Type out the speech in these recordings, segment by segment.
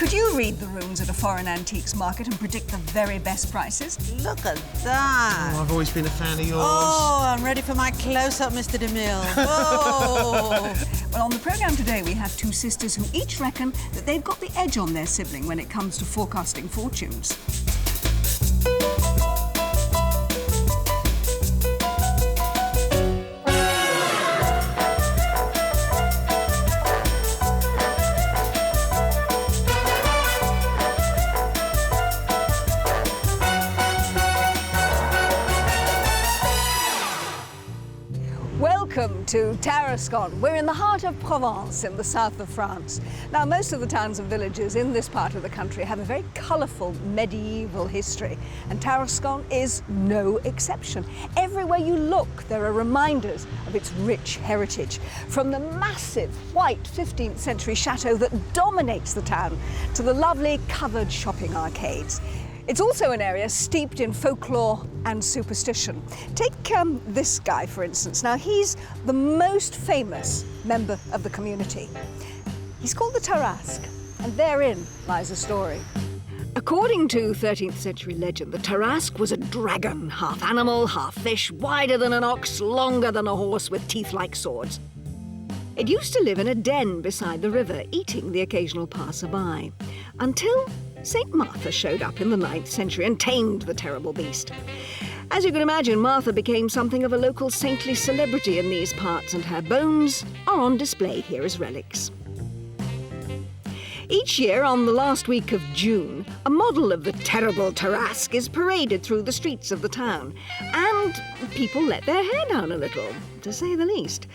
Could you read the runes at a foreign antiques market and predict the very best prices? Look at that. Oh, I've always been a fan of yours. Oh, I'm ready for my close-up, Mr. DeMille. Oh. Well, on the programme today, we have two sisters who each reckon that they've got the edge on their sibling when it comes to forecasting fortunes. Welcome to Terascon. We're in the heart of Provence in the south of France. Now, most of the towns and villages in this part of the country have a very colourful medieval history, and Terascon is no exception. Everywhere you look, there are reminders of its rich heritage, from the massive white 15th century chateau that dominates the town to the lovely covered shopping arcades. It's also an area steeped in folklore and superstition. Take this guy, for instance. Now, he's the most famous member of the community. He's called the Terascon, and therein lies a story. According to 13th century legend, the Terascon was a dragon, half animal, half fish, wider than an ox, longer than a horse, with teeth like swords. It used to live in a den beside the river, eating the occasional passer-by, until St. Martha showed up in the 9th century and tamed the terrible beast. As you can imagine, Martha became something of a local saintly celebrity in these parts, and her bones are on display here as relics. Each year, on the last week of June, a model of the terrible Terascon is paraded through the streets of the town, and people let their hair down a little, to say the least.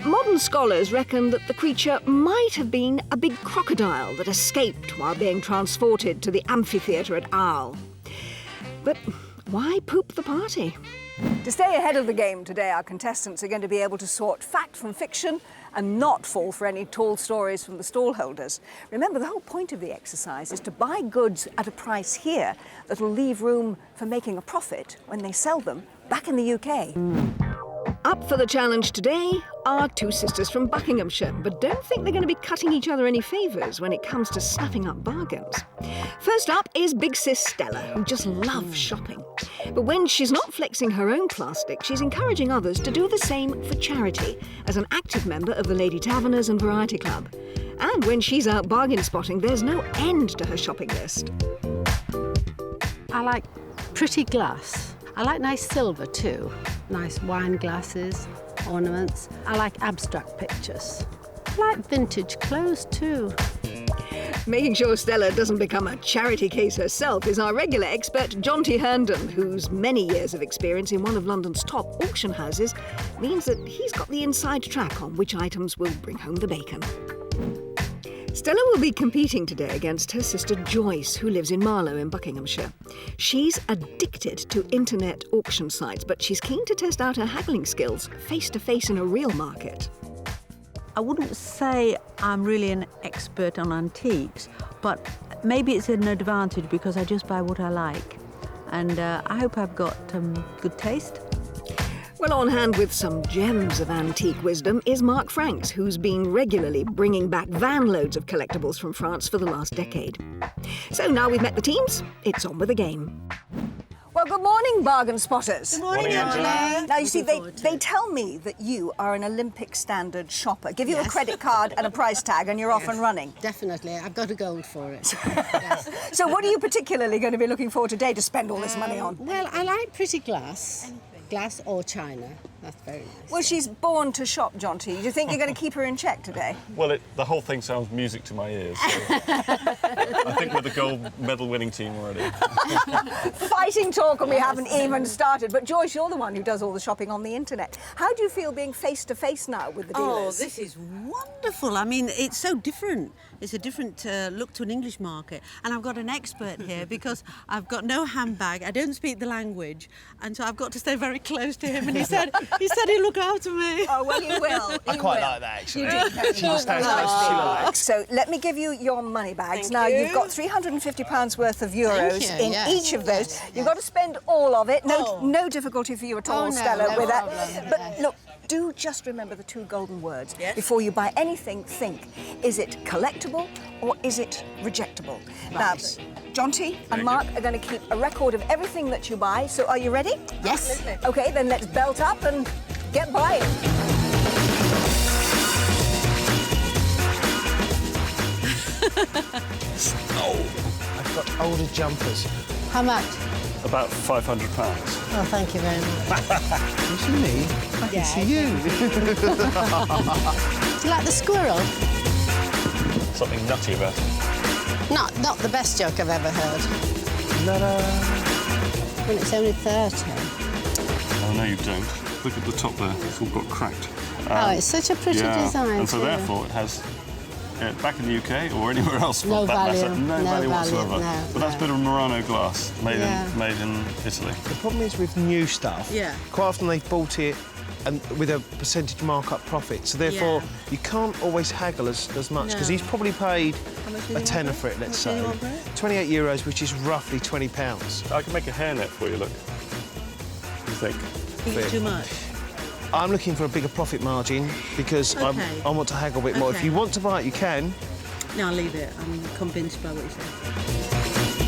Modern scholars reckon that the creature might have been a big crocodile that escaped while being transported to the amphitheatre at Arles. But why poop the party? To stay ahead of the game today, our contestants are going to be able to sort fact from fiction and not fall for any tall stories from the stallholders. Remember, the whole point of the exercise is to buy goods at a price here that'll leave room for making a profit when they sell them back in the UK. Up for the challenge today are two sisters from Buckinghamshire, but don't think they're going to be cutting each other any favours when it comes to snapping up bargains. First up is big sis Stella, who just loves shopping. But when she's not flexing her own class stick, she's encouraging others to do the same for charity, as an active member of the Lady Taverners and Variety Club. And when she's out bargain spotting, there's no end to her shopping list. I like pretty glass. I like nice silver too. Nice wine glasses, ornaments. I like abstract pictures. I like vintage clothes too. Making sure Stella doesn't become a charity case herself is our regular expert, Jonty Herndon, whose many years of experience in one of London's top auction houses means that he's got the inside track on which items will bring home the bacon. Stella will be competing today against her sister Joyce, who lives in Marlow in Buckinghamshire. She's addicted to internet auction sites, but she's keen to test out her haggling skills face-to-face in a real market. I wouldn't say I'm really an expert on antiques, but maybe it's an advantage because I just buy what I like. And I hope I've got good taste. Well, on hand with some gems of antique wisdom is Mark Franks, who's been regularly bringing back van loads of collectibles from France for the last decade. So now we've met the teams, it's on with the game. Well, good morning, bargain spotters. Good morning, Angela. Now, you see, they tell me that you are an Olympic standard shopper. Give you a credit card and a price tag and you're off and running. Definitely. I've got a gold for it. Yes. So what are you particularly going to be looking for today to spend all this money on? Well, I like pretty glass. Glass or china. That's very nice. Well, she's born to shop, Jonty. Do you think you're going to keep her in check today? Well, the whole thing sounds music to my ears. So I think we're the gold medal-winning team already. Fighting talk, and we haven't even started. But Joyce, you're the one who does all the shopping on the internet. How do you feel being face-to-face now with the dealers? Oh, this is wonderful. I mean, it's so different. It's a different look to an English market. And I've got an expert here because I've got no handbag. I don't speak the language. And so I've got to stay very close to him. And he said he'd look after me. Oh, well, you will. I quite like that, actually. You do. She just stands close as she likes. So let me give you your money bags. Thank now, you. You've got £350 worth of euros Thank you, in yes. each of those. Yes, You've got to spend all of it. No difficulty for you at all, no, Stella, no with problem, that. But yes. look, do just remember the 2 golden words. Yes. Before you buy anything, think, is it collectible or is it rejectable? Now, Jonty and Mark are going to keep a record of everything that you buy, so are you ready? Yes. OK, then let's belt up and get buying. I've got older jumpers. How much? About £500. Oh, thank you very much. You see me? I can see you. Do you like the squirrel? Something nutty about it. Not the best joke I've ever heard. Ta-da. When it's only 30. Oh, no, you don't. Look at the top there. It's all got cracked. Oh, it's such a pretty design, And so too. therefore it has, back in the UK or anywhere else, for No that value. matter, no No value value, whatsoever. no, But that's a bit of Murano glass made in Italy. The problem is with new stuff, Yeah. quite often they've bought it and with a percentage markup profit, so therefore you can't always haggle as much, because No. he's probably paid much did a he tenner want for it, let's How much say. did he want for it? 28 euros, which is roughly £20. I can make a hairnet for you, look. What do you think? Think it's too much. I'm looking for a bigger profit margin because Okay. I want to haggle a bit more. If Okay. you want to buy it, you can. No, I'll leave it. I'm convinced by what you said.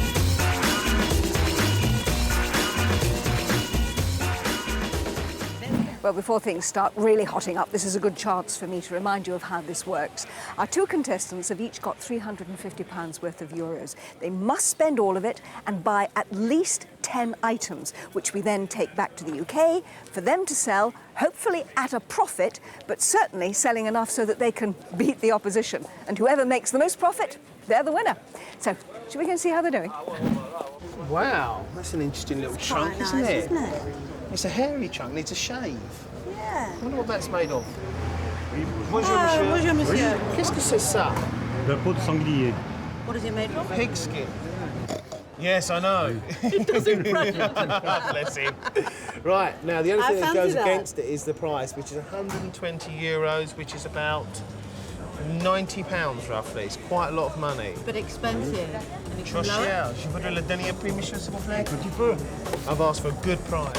Well, before things start really hotting up, this is a good chance for me to remind you of how this works. Our 2 contestants have each got £350 worth of euros. They must spend all of it and buy at least 10 items, which we then take back to the UK for them to sell, hopefully at a profit, but certainly selling enough so that they can beat the opposition. And whoever makes the most profit, they're the winner. So, should we go and see how they're doing? Wow, that's an interesting little trunk, Quite isn't nice, it? isn't it? It's a hairy trunk, needs a shave. Yeah. I wonder what that's made of. Bonjour, Ah, monsieur. bonjour, monsieur. Qu'est-ce que c'est ça? La peau de sanglier. What is it made from? Pig skin. Yes, I know. Bless him. Right, now the only I thing that fancy goes that. against it is the price, which is 120 euros, which is about £90 roughly. It's quite a lot of money. But expensive. And it's Trop low. cher. Je voudrais le dernier prix, monsieur, s'il vous plaît. Petit peu. I've asked for a good price.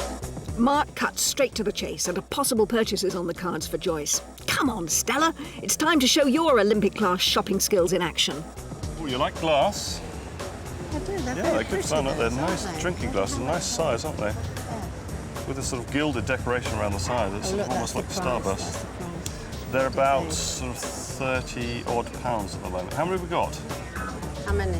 Mark cuts straight to the chase and a possible purchase is on the cards for Joyce. Come on, Stella. It's time to show your Olympic-class shopping skills in action. Oh, you like glass? I do, they're Yeah, very they're good pretty, fun, aren't they? those, Nice aren't they? drinking glasses, nice size, aren't they? With a sort of gilded decoration around the side. It's Oh, look, almost like that's a the price, starburst. that's the price. They're about Okay. sort of 30 odd pounds at the moment. How many have we got? How many?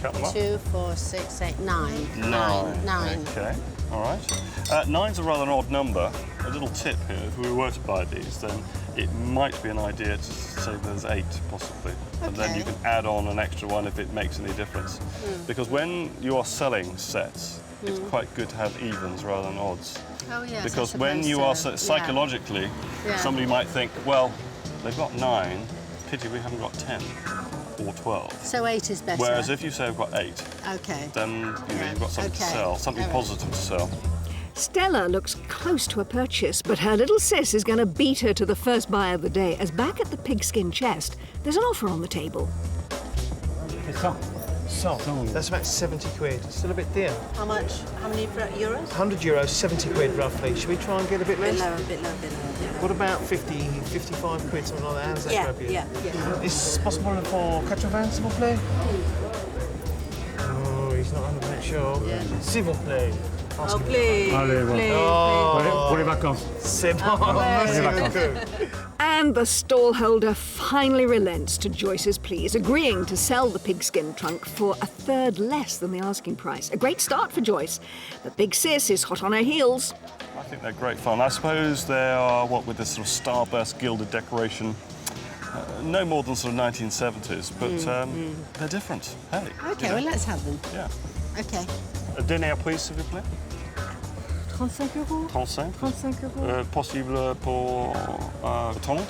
Count them up. 2, 4, 6, 8, 9. Nine. Okay, all right. Nine's a rather odd number. A little tip here, if we were to buy these, then it might be an idea to say there's 8, possibly. And then you Okay. can add on an extra one if it makes any difference. Because when you are selling sets, it's quite good to have evens rather than odds. Oh, yes, Because I when suppose you are so. psychologically, Yeah. somebody might think, well, they've got 9, pity we haven't got 10 or 12. So 8 is better. Whereas if you say I've got 8, Okay. then you've got something to Okay. sell, something All right. positive to sell. Stella looks close to a purchase, but her little sis is going to beat her to the first buy of the day, as back at the pigskin chest, there's an offer on the table. C'est ça. So, that's about 70 quid. Still a bit dear. How much? How many euros? 100 euros, 70 quid roughly. Should we try and get a bit A bit less? lower, a bit lower, a bit lower. What about 50, 55 quid, something like that? How does that Yeah, grab you? yeah. Is it possible for 80, s'il vous plaît? Oh, he's not 100% sure. S'il vous plaît. Oh, please, Allez, voilà. please, Pour les vacances. C'est bon, merci beaucoup. And the stallholder finally relents to Joyce's pleas, agreeing to sell the pigskin trunk for a third less than the asking price. A great start for Joyce. The big sis is hot on her heels. I think they're great fun. I suppose they are, what, with this sort of starburst gilded decoration, no more than sort of 1970s, but they're different. Hey. Okay, you know? well, let's have them. Yeah. Okay. Dernier prix, s'il vous plaît. 35 euros. 35. 35 euros. Possible pour 30.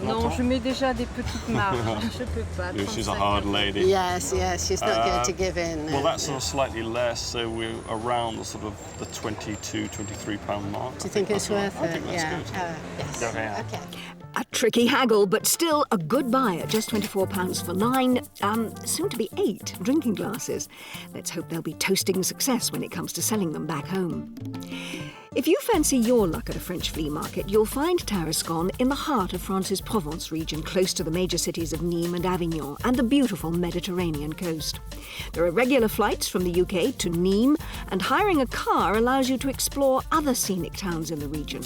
Non, je mets déjà des petites marges. Je peux pas. She's a 35 hard euros. lady. Yes, she's not going to give in. Well, that's sort of slightly less, so we're around the sort of the 22, 23 pound mark. Do you think it's worth I it? think that's Yeah. good. Yes. Go ahead. Okay. A tricky haggle, but still a good buy at just £24 for 9, soon to be 8 drinking glasses. Let's hope they'll be toasting success when it comes to selling them back home. If you fancy your luck at a French flea market, you'll find Terascon in the heart of France's Provence region, close to the major cities of Nîmes and Avignon and the beautiful Mediterranean coast. There are regular flights from the UK to Nîmes, and hiring a car allows you to explore other scenic towns in the region.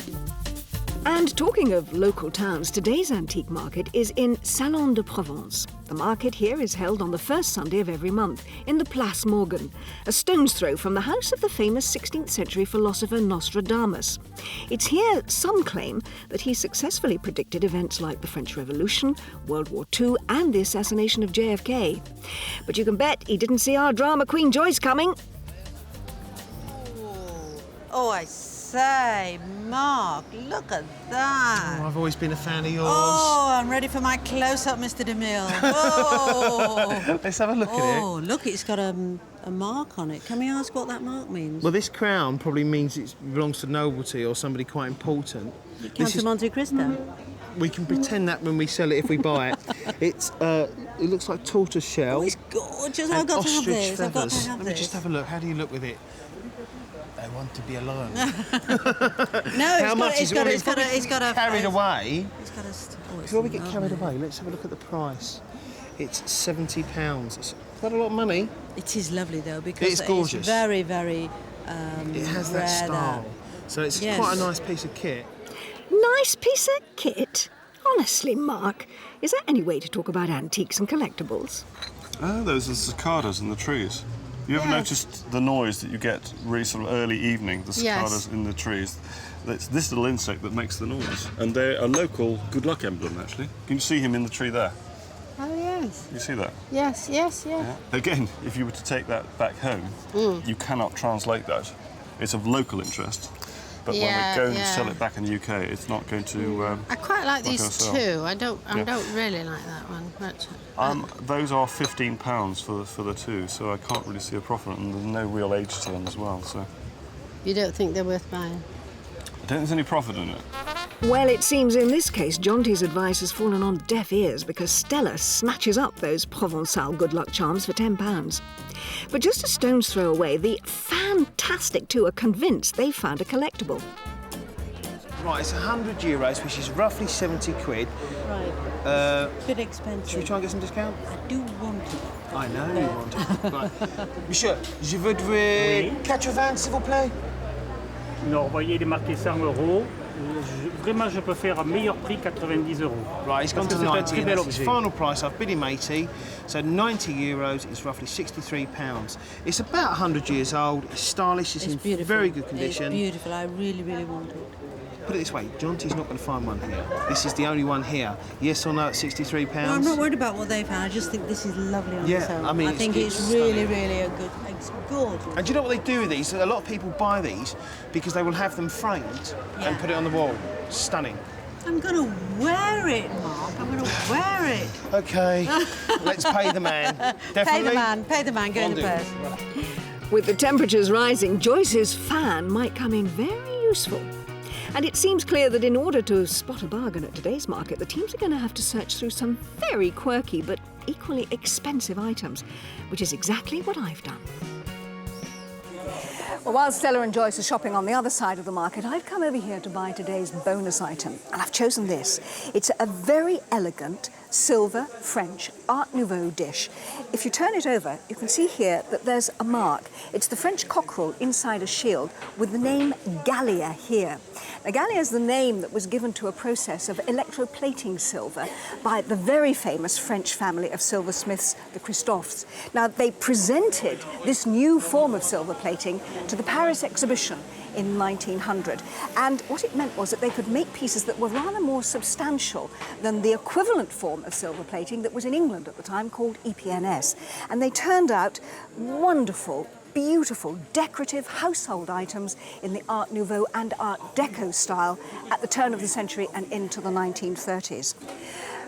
And talking of local towns, today's antique market is in Salon de Provence. The market here is held on the first Sunday of every month in the Place Morgan, a stone's throw from the house of the famous 16th century philosopher Nostradamus. It's here some claim that he successfully predicted events like the French Revolution, World War II and the assassination of JFK. But you can bet he didn't see our drama queen Joyce coming. Oh, I say, Mark, look at that. Oh, I've always been a fan of yours. Oh, I'm ready for my close-up, Mr. DeMille. Oh, Let's have a look at it. oh, look, it's got a mark on it. Can we ask what that mark means? Well, this crown probably means it belongs to nobility or somebody quite important. Count of Monte Cristo. We can pretend that when we sell it if we buy it. It looks like tortoise shell. Oh, it's gorgeous. and I've got to have ostrich this. I've got to feathers. have Let me this. just have a look. How do you look with it? I want to be alone. No, How much is it? it's got a carried away. It's got a. Before we get carried away, let's have a look at the price. It's £70. It's quite a lot of money. It is lovely though because It's gorgeous. It's very, very. It has that rare style. So it's Yes. quite a nice piece of kit. Nice piece of kit? Honestly, Mark, is there any way to talk about antiques and collectibles? Oh, those are cicadas in the trees. You ever noticed the noise that you get really sort of early evening, the cicadas in the trees? It's this little insect that makes the noise. And they're a local good luck emblem, actually. Can you see him in the tree there? Oh, yes. You see that? Yes, yes, yes. Yeah. Again, if you were to take that back home, you cannot translate that. It's of local interest. But when Yeah, we're going to yeah. sell it back in the UK, it's not going to... I quite like not these gonna sell. two. I don't really like that one much. Those are £15 for the two, so I can't really see a profit, and there's no real age to them as well, so... You don't think they're worth buying? I don't think there's any profit in it. Well, it seems in this case, Jonty's advice has fallen on deaf ears because Stella snatches up those Provençal good luck charms for £10. But just a stone's throw away, the fantastic two are convinced they've found a collectible. Right, it's €100, which is roughly 70 quid. Right. Bit expensive. Should we try and get some discount? I do want it. I know you want it. Right. Monsieur, je voudrais 80, s'il vous plaît. Non, voyez, il est marqué 100 €. Vraiment, je peux faire un meilleur prix, 90 €. Right, he's gone Parce to que c'est un 90, très and bel that's his objet. final price. I've bid him 80, so €90 is roughly £63. It's about 100 years old. It's stylish. It's in beautiful. very good condition. It's beautiful. I really, really want it. Put it this way, Jonty's not going to find one here. This is the only one here. Yes or no at £63? Well, I'm not worried about what they found. I just think this is lovely on its own. I mean, I think it's really, really a good. It's gorgeous. And do you know what they do with these? A lot of people buy these because they will have them framed and put it on the wall. Stunning. I'm going to wear it, Mark. I'm going to wear it. OK, let's pay the man. Definitely. Pay the man, go in the Will do. purse. With the temperatures rising, Joyce's fan might come in very useful. And it seems clear that in order to spot a bargain at today's market, the teams are going to have to search through some very quirky but equally expensive items, which is exactly what I've done. Well, while Stella and Joyce are shopping on the other side of the market, I've come over here to buy today's bonus item, and I've chosen this. It's a very elegant silver French Art Nouveau dish. If you turn it over, you can see here that there's a mark. It's the French cockerel inside a shield with the name Gallia here. Now, Gallia is the name that was given to a process of electroplating silver by the very famous French family of silversmiths, the Christophs. Now, they presented this new form of silver plating to the Paris exhibition in 1900. And what it meant was that they could make pieces that were rather more substantial than the equivalent form of silver plating that was in England at the time called EPNS. And they turned out wonderful, beautiful, decorative household items in the Art Nouveau and Art Deco style at the turn of the century and into the 1930s.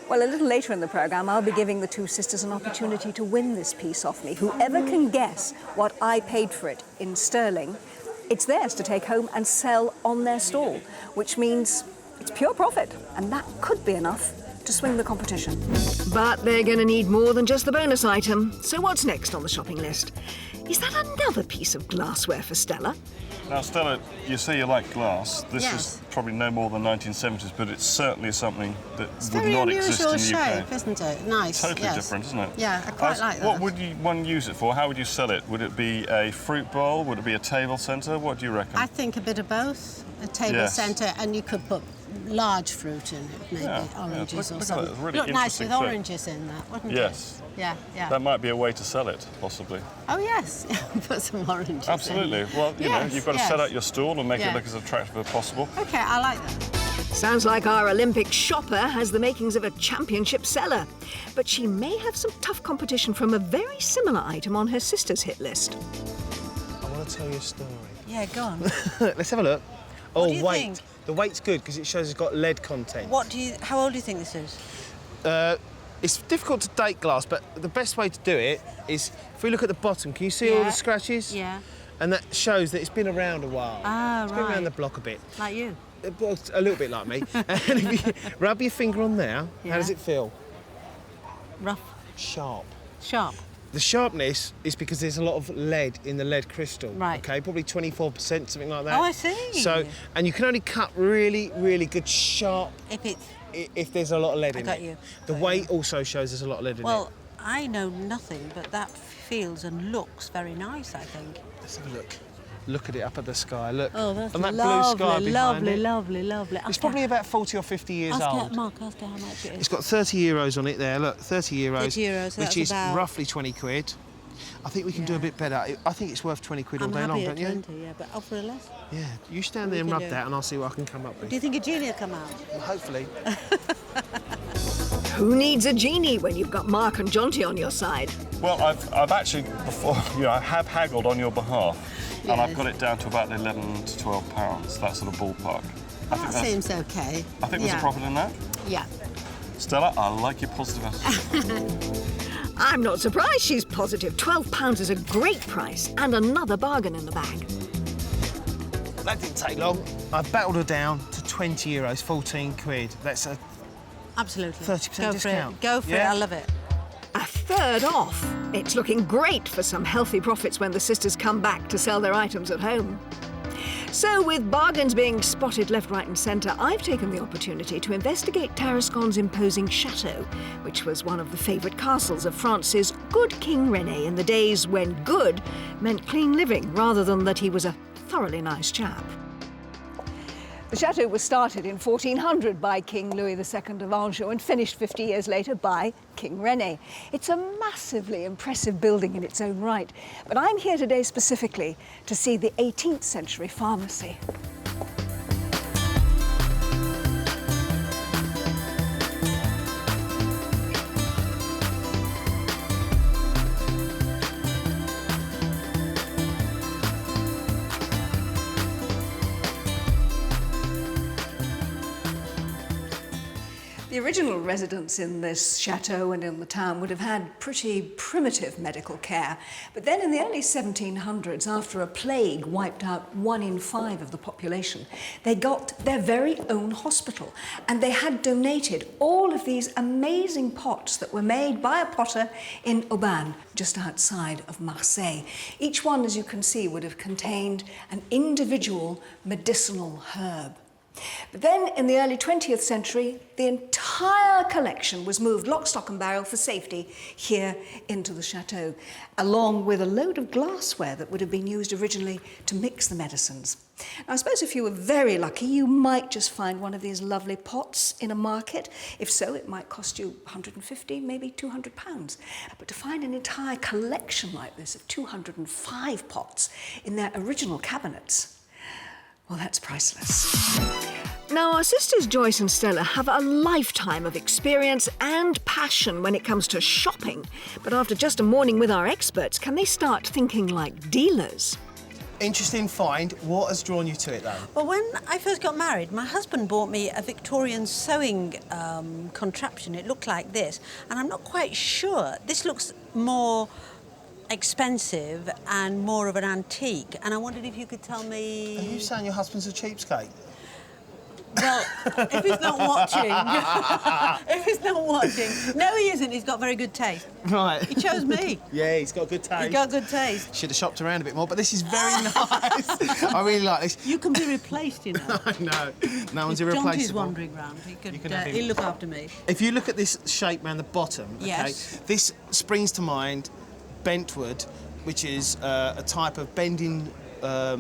Well, a little later in the programme, I'll be giving the two sisters an opportunity to win this piece off me. Whoever can guess what I paid for it in sterling, it's theirs to take home and sell on their stall, which means it's pure profit, and that could be enough to swing the competition. But they're going to need more than just the bonus item. So what's next on the shopping list? Is that another piece of glassware for Stella? Now, Stella, you say you like glass. This Yes. is probably no more than 1970s, but it's certainly something that It's would very not exist in unusual the UK. shape, isn't it? Nice. Totally yes. different, isn't it? Yeah, I quite like that. What would one use it for? How would you sell it? Would it be a fruit bowl? Would it be a table centre? What do you reckon? I think a bit of both. A table Yes. centre, and you could put large fruit in it, maybe Yeah, oranges look or at that, something. it's a really Look nice interesting with shape. oranges in that, wouldn't it? Yes. Yeah, yeah. That might be a way to sell it, possibly. Oh yes, put some oranges in. Absolutely. Well, you know, Yes, you've got to yes. set out your stall and make Yeah. it look as attractive as possible. Okay, I like that. Sounds like our Olympic shopper has the makings of a championship seller. But she may have some tough competition from a very similar item on her sister's hit list. I want to tell you a story. Yeah, go on. Let's have a look. What Oh, do you weight. think? The weight's good because it shows it's got lead content. How old do you think this is? It's difficult to date glass, but the best way to do it is if we look at the bottom. Can you see all Yeah. the scratches? Yeah. And that shows that it's been around a while. Ah, It's been right. around the block a bit. Like you? Well, a little bit like me. And if you rub your finger on there, Yeah. how does it feel? Rough. Sharp. Sharp. The sharpness is because there's a lot of lead in the lead crystal. Right. Okay, probably 24%, something like that. Oh, I see. So, and you can only cut really, really good sharp If it's... if there's a lot of lead in got it. you. The Got weight also shows there's a lot of lead in it. Well, I know nothing, but that feels and looks very nice, I think. Let's have a look. Look at it up at the sky. Look. Oh, that's and that lovely, blue sky behind lovely, it. lovely, lovely. It's probably about 40 or 50 years old. Mark, ask her how much it is. It's got 30 euros on it there. Look, 30 euros. 30 euros, which that's is about- roughly 20 quid. I think we can do a Yeah. bit better. I think it's worth 20 quid all I'm day happy long, at don't you? 20, yeah, but offer a less. Yeah. You stand We there and can rub do it. that, and I'll see what I can come up with. Do you think a genie will come out? Well, hopefully. Who needs a genie when you've got Mark and Jonty on your side? Well, I've actually before, I have haggled on your behalf, and I've Yes. got it down to about 11 to 12 pounds. That sort of ballpark. I think That seems okay. I think there's a profit in that. Yeah. Stella, I like your positive attitude. I'm not surprised she's positive. £12 is a great price and another bargain in the bag. That didn't take long. I've battled her down to 20 euros, 14 quid. That's a Absolutely. 30% Go discount. For it. Go for it. Yeah? I love it. A third off. It's looking great for some healthy profits when the sisters come back to sell their items at home. So, with bargains being spotted left, right and centre, I've taken the opportunity to investigate Terascon's imposing Chateau, which was one of the favourite castles of France's good King René in the days when good meant clean living rather than that he was a thoroughly nice chap. The chateau was started in 1400 by King Louis II of Anjou and finished 50 years later by King René. It's a massively impressive building in its own right, but I'm here today specifically to see the 18th century pharmacy. The original residents in this chateau and in the town would have had pretty primitive medical care. But then in the early 1700s, after a plague wiped out 1 in 5 of the population, they got their very own hospital. And they had donated all of these amazing pots that were made by a potter in Aubagne, just outside of Marseille. Each one, as you can see, would have contained an individual medicinal herb. But then, in the early 20th century, the entire collection was moved lock, stock and barrel for safety here into the chateau, along with a load of glassware that would have been used originally to mix the medicines. Now, I suppose if you were very lucky, you might just find one of these lovely pots in a market. If so, it might cost you 150, maybe £200. But to find an entire collection like this of 205 pots in their original cabinets, well, that's priceless. Now, our sisters Joyce and Stella have a lifetime of experience and passion when it comes to shopping. But after just a morning with our experts, can they start thinking like dealers? Interesting find. What has drawn you to it, though? Well, when I first got married, my husband bought me a Victorian sewing contraption. It looked like this, and I'm not quite sure. This looks more expensive and more of an antique, and I wondered if you could tell Are me... you saying your husband's a cheapskate? Well, if he's not watching, no, he isn't. He's got very good taste. Right. He chose me. Yeah, he's got good taste. He got good taste. Should have shopped around a bit more, but this is very nice. I really like this. You can be replaced, you know. I know. No one's If irreplaceable. Jonty's wandering round, he'll look after me. If you look at this shape around the bottom, Yes. okay, this springs to mind bentwood, which is a type of bending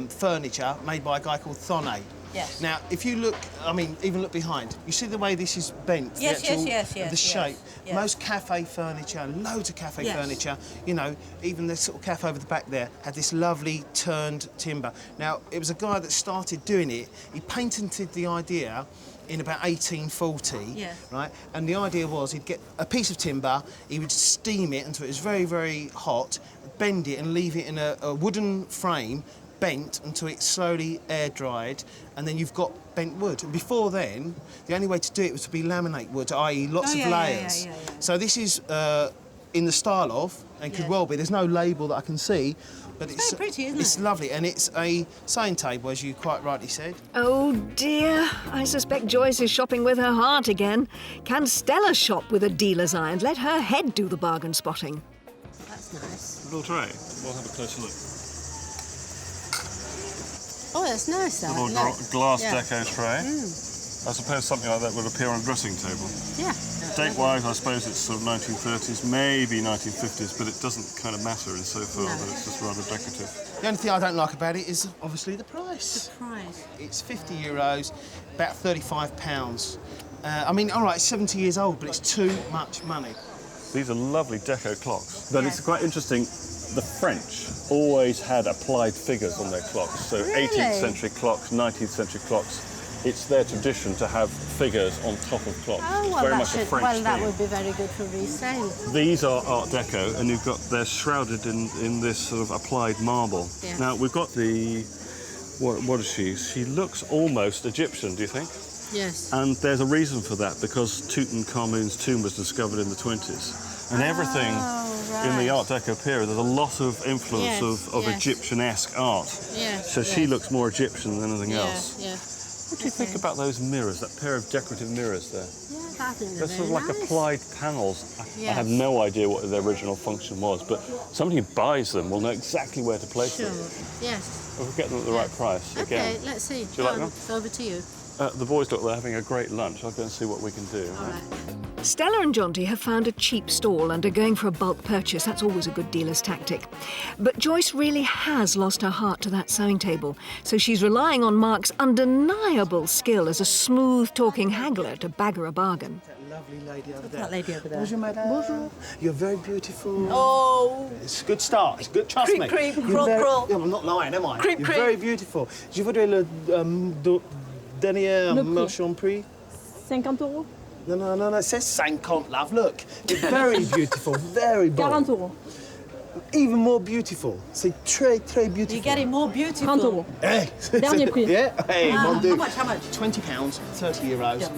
furniture made by a guy called Thonnet. Yes. Now, if you look, I mean, even look behind, you see the way this is bent? Yes, the actual, yes, the shape. yes. Most cafe furniture, loads of cafe Yes. furniture, you know, even the sort of cafe over the back there had this lovely turned timber. Now, it was a guy that started doing it. He patented the idea in about 1840, Yes. right? And the idea was he'd get a piece of timber, he would steam it until it was very, very hot, bend it and leave it in a wooden frame, bent until it slowly air dried, and then you've got bent wood. And before then, the only way to do it was to be laminate wood, i.e. lots of layers. Yeah. So this is in the style of, and could Yes. well be, there's no label that I can see, but It's very pretty, isn't it's it? lovely, and it's a sewing table, as you quite rightly said. Oh dear, I suspect Joyce is shopping with her heart again. Can Stella shop with a dealer's eye and let her head do the bargain spotting? That's nice. Little tray. We'll have a closer look. Oh, that's nice, that. Little Look. glass Yeah. deco tray. I suppose something like that would appear on a dressing table. Yeah. Date-wise, I suppose it's sort of 1930s, maybe 1950s, but it doesn't kind of matter insofar that it's just rather decorative. The only thing I don't like about it is obviously the price. Price. It's €50, about £35. I mean, all right, it's 70 years old, but it's too much money. These are lovely deco clocks. But it's quite interesting, the French always had applied figures on their clocks. So 18th century clocks, 19th century clocks, it's their tradition to have figures on top of clocks. Oh, It's well, very that, much a should, French well that thing. would be very good for resale. These are Art Deco, and you've got, they're shrouded in this sort of applied marble. Yeah. Now, we've got the, what is she? She looks almost Egyptian, do you think? Yes. And there's a reason for that, because Tutankhamun's tomb was discovered in the 20s. And everything in the Art Deco period, there's a lot of influence of Egyptian-esque art. Yes, So she looks more Egyptian than anything else. Yeah. What do you think about those mirrors, that pair of decorative mirrors there? Yeah, I think They're sort of like applied panels. I have no idea what their original function was, but somebody who buys them will know exactly where to place them. Yes. If we get them at the right price. Okay, Again. let's see. Do you like them? It's over to you. The boys look, they're having a great lunch. I'll go and see what we can do. All right. Stella and Jonty have found a cheap stall and are going for a bulk purchase. That's always a good dealer's tactic. But Joyce really has lost her heart to that sewing table, so she's relying on Mark's undeniable skill as a smooth-talking haggler to bag her a bargain. That lovely lady over there. That lady over there. Bonjour, madame. Bonjour. You're very beautiful. Oh. It's a good start. It's good. Trust me. Creep, You're crawl, very- crawl. Yeah, I'm not lying, am I? Creep, You're creep. very beautiful. Je voudrais le dernier marchand prix. 50 euros. No. It says 50, love. Look. It's very beautiful. Very bold. 40 euros. Even more beautiful. C'est très, très beautiful. You're getting more beautiful. 30 euros. Hey. Dernier prix. Yeah. Hey, mon Dieu. How much? £20, €30.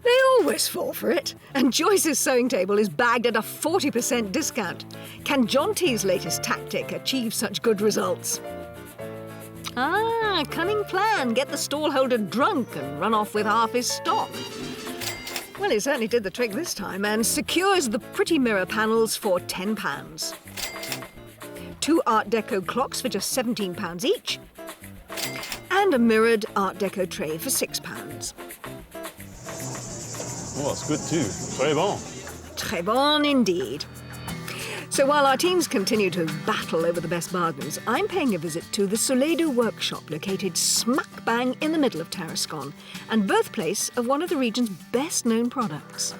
They always fall for it. And Joyce's sewing table is bagged at a 40% discount. Can Jonty's latest tactic achieve such good results? Ah, cunning plan. Get the stallholder drunk and run off with half his stock. Well, it certainly did the trick this time and secures the pretty mirror panels for £10. 2 Art Deco clocks for just £17 each. And a mirrored Art Deco tray for £6. Oh, that's good too. Très bon. Très bon indeed. So while our teams continue to battle over the best bargains, I'm paying a visit to the Salon workshop located smack bang in the middle of Terascon and birthplace of one of the region's best-known products.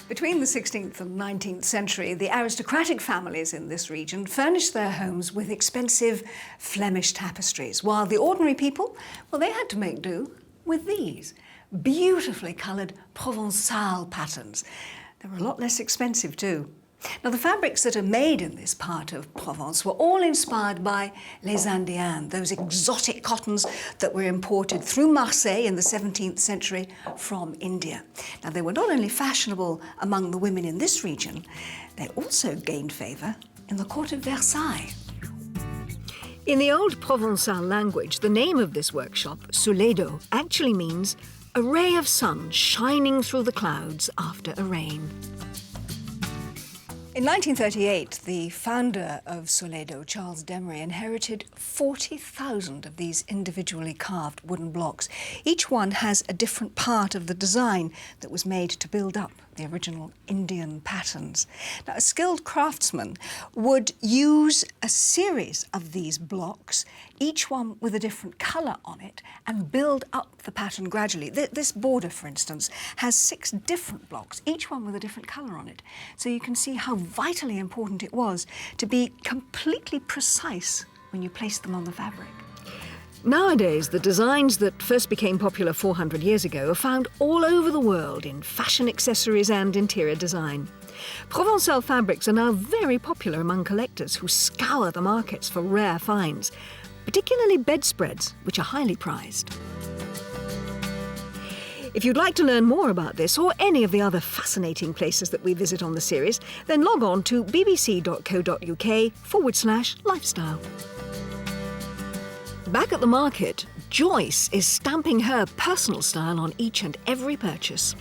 Between the 16th and 19th century, the aristocratic families in this region furnished their homes with expensive Flemish tapestries, while the ordinary people, well, they had to make do with these beautifully coloured Provençal patterns. They were a lot less expensive too. Now, the fabrics that are made in this part of Provence were all inspired by les Indiens, those exotic cottons that were imported through Marseille in the 17th century from India. Now, they were not only fashionable among the women in this region, they also gained favour in the court of Versailles. In the old Provençal language, the name of this workshop, Soledo, actually means a ray of sun shining through the clouds after a rain. In 1938, the founder of Soledo, Charles Demery, inherited 40,000 of these individually carved wooden blocks. Each one has a different part of the design that was made to build up the original Indian patterns. Now, a skilled craftsman would use a series of these blocks, each one with a different colour on it, and build up the pattern gradually. This border, for instance, has 6 different blocks, each one with a different colour on it. So you can see how vitally important it was to be completely precise when you place them on the fabric. Nowadays, the designs that first became popular 400 years ago are found all over the world in fashion accessories and interior design. Provençal fabrics are now very popular among collectors who scour the markets for rare finds, particularly bedspreads, which are highly prized. If you'd like to learn more about this or any of the other fascinating places that we visit on the series, then log on to bbc.co.uk/lifestyle. Back at the market, Joyce is stamping her personal style on each and every purchase.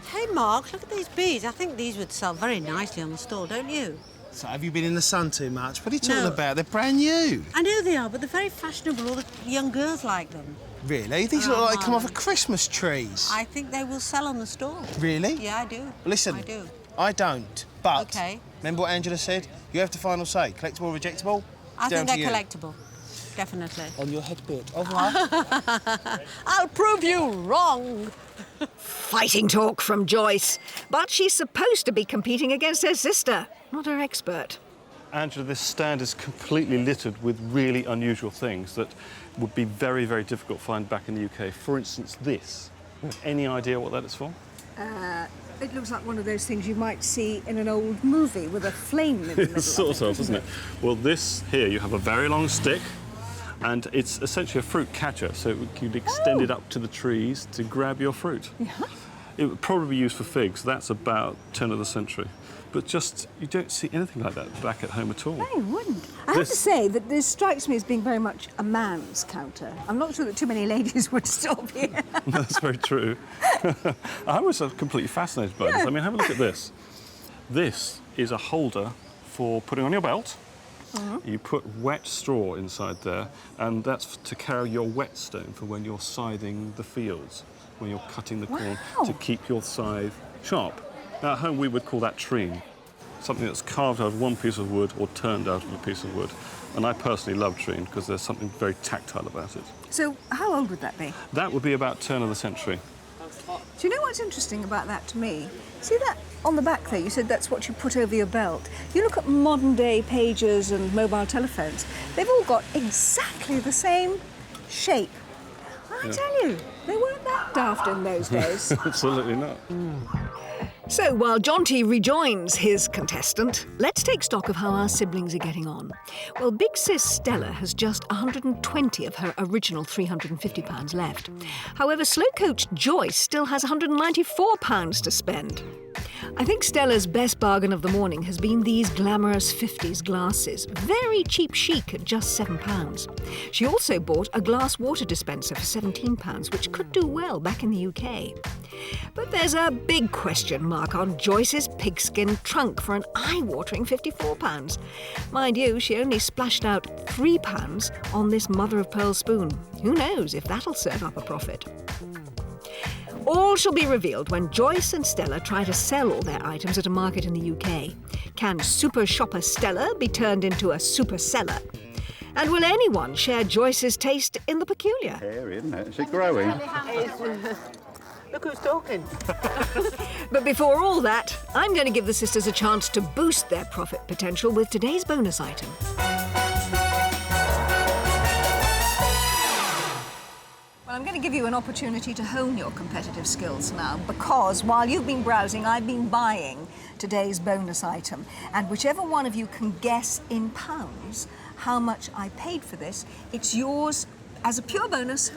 Hey Mark, look at these beads. I think these would sell very nicely on the store, don't you? So have you been in the sun too much? What are you talking No. about? They're brand new. I know they are, but they're very fashionable. All the young girls like them. Really? These look like they come off of Christmas trees. I think they will sell on the store. Really? Yeah, I do. Listen, I do. I don't, but Okay. remember what Angela said? You have the final say. Collectible or rejectable? I Down think to they're you. collectible. Definitely. On your headboard. Au revoir. I'll prove you wrong. Fighting talk from Joyce, but she's supposed to be competing against her sister, not her expert. Angela, this stand is completely littered with really unusual things that would be very, very difficult to find back in the UK. For instance, this. Any idea what that is for? It looks like one of those things you might see in an old movie with a flame in the middle Sort of, doesn't it? Well, this here, you have a very long stick, and it's essentially a fruit catcher, so you'd extend it up to the trees to grab your fruit. Yeah. It would probably be used for figs. That's about turn of the century. But just, you don't see anything like that back at home at all. No, you wouldn't. I have to say that this strikes me as being very much a man's counter. I'm not sure that too many ladies would stop here. That's very true. I was completely fascinated by this. I mean, have a look at this. This is a holder for putting on your belt. You put wet straw inside there, and that's to carry your whetstone for when you're scything the fields, when you're cutting the corn, to keep your scythe sharp. Now, at home, we would call that treen, something that's carved out of one piece of wood or turned out of a piece of wood. And I personally love treen because there's something very tactile about it. So how old would that be? That would be about turn of the century. Do you know what's interesting about that to me? See that on the back there? You said that's what you put over your belt. You look at modern-day pagers and mobile telephones, they've all got exactly the same shape. I tell you, they weren't that daft in those days. Absolutely not. So while Jonty rejoins his contestant, let's take stock of how our siblings are getting on. Well, big sis Stella has just 120 of her original £350 left. However, slow coach Joyce still has £194 to spend. I think Stella's best bargain of the morning has been these glamorous 50s glasses. Very cheap chic at just £7. She also bought a glass water dispenser for £17, which could do well back in the UK. But there's a big question mark on Joyce's pigskin trunk for an eye-watering £54. Mind you, she only splashed out £3 on this mother-of-pearl spoon. Who knows if that'll serve up a profit? All shall be revealed when Joyce and Stella try to sell all their items at a market in the UK. Can super shopper Stella be turned into a super seller? And will anyone share Joyce's taste in the peculiar? Hairy, isn't it? Is it growing? Look who's talking. But before all that, I'm going to give the sisters a chance to boost their profit potential with today's bonus item. Well, I'm going to give you an opportunity to hone your competitive skills now, because while you've been browsing, I've been buying today's bonus item. And whichever one of you can guess in pounds how much I paid for this, it's yours as a pure bonus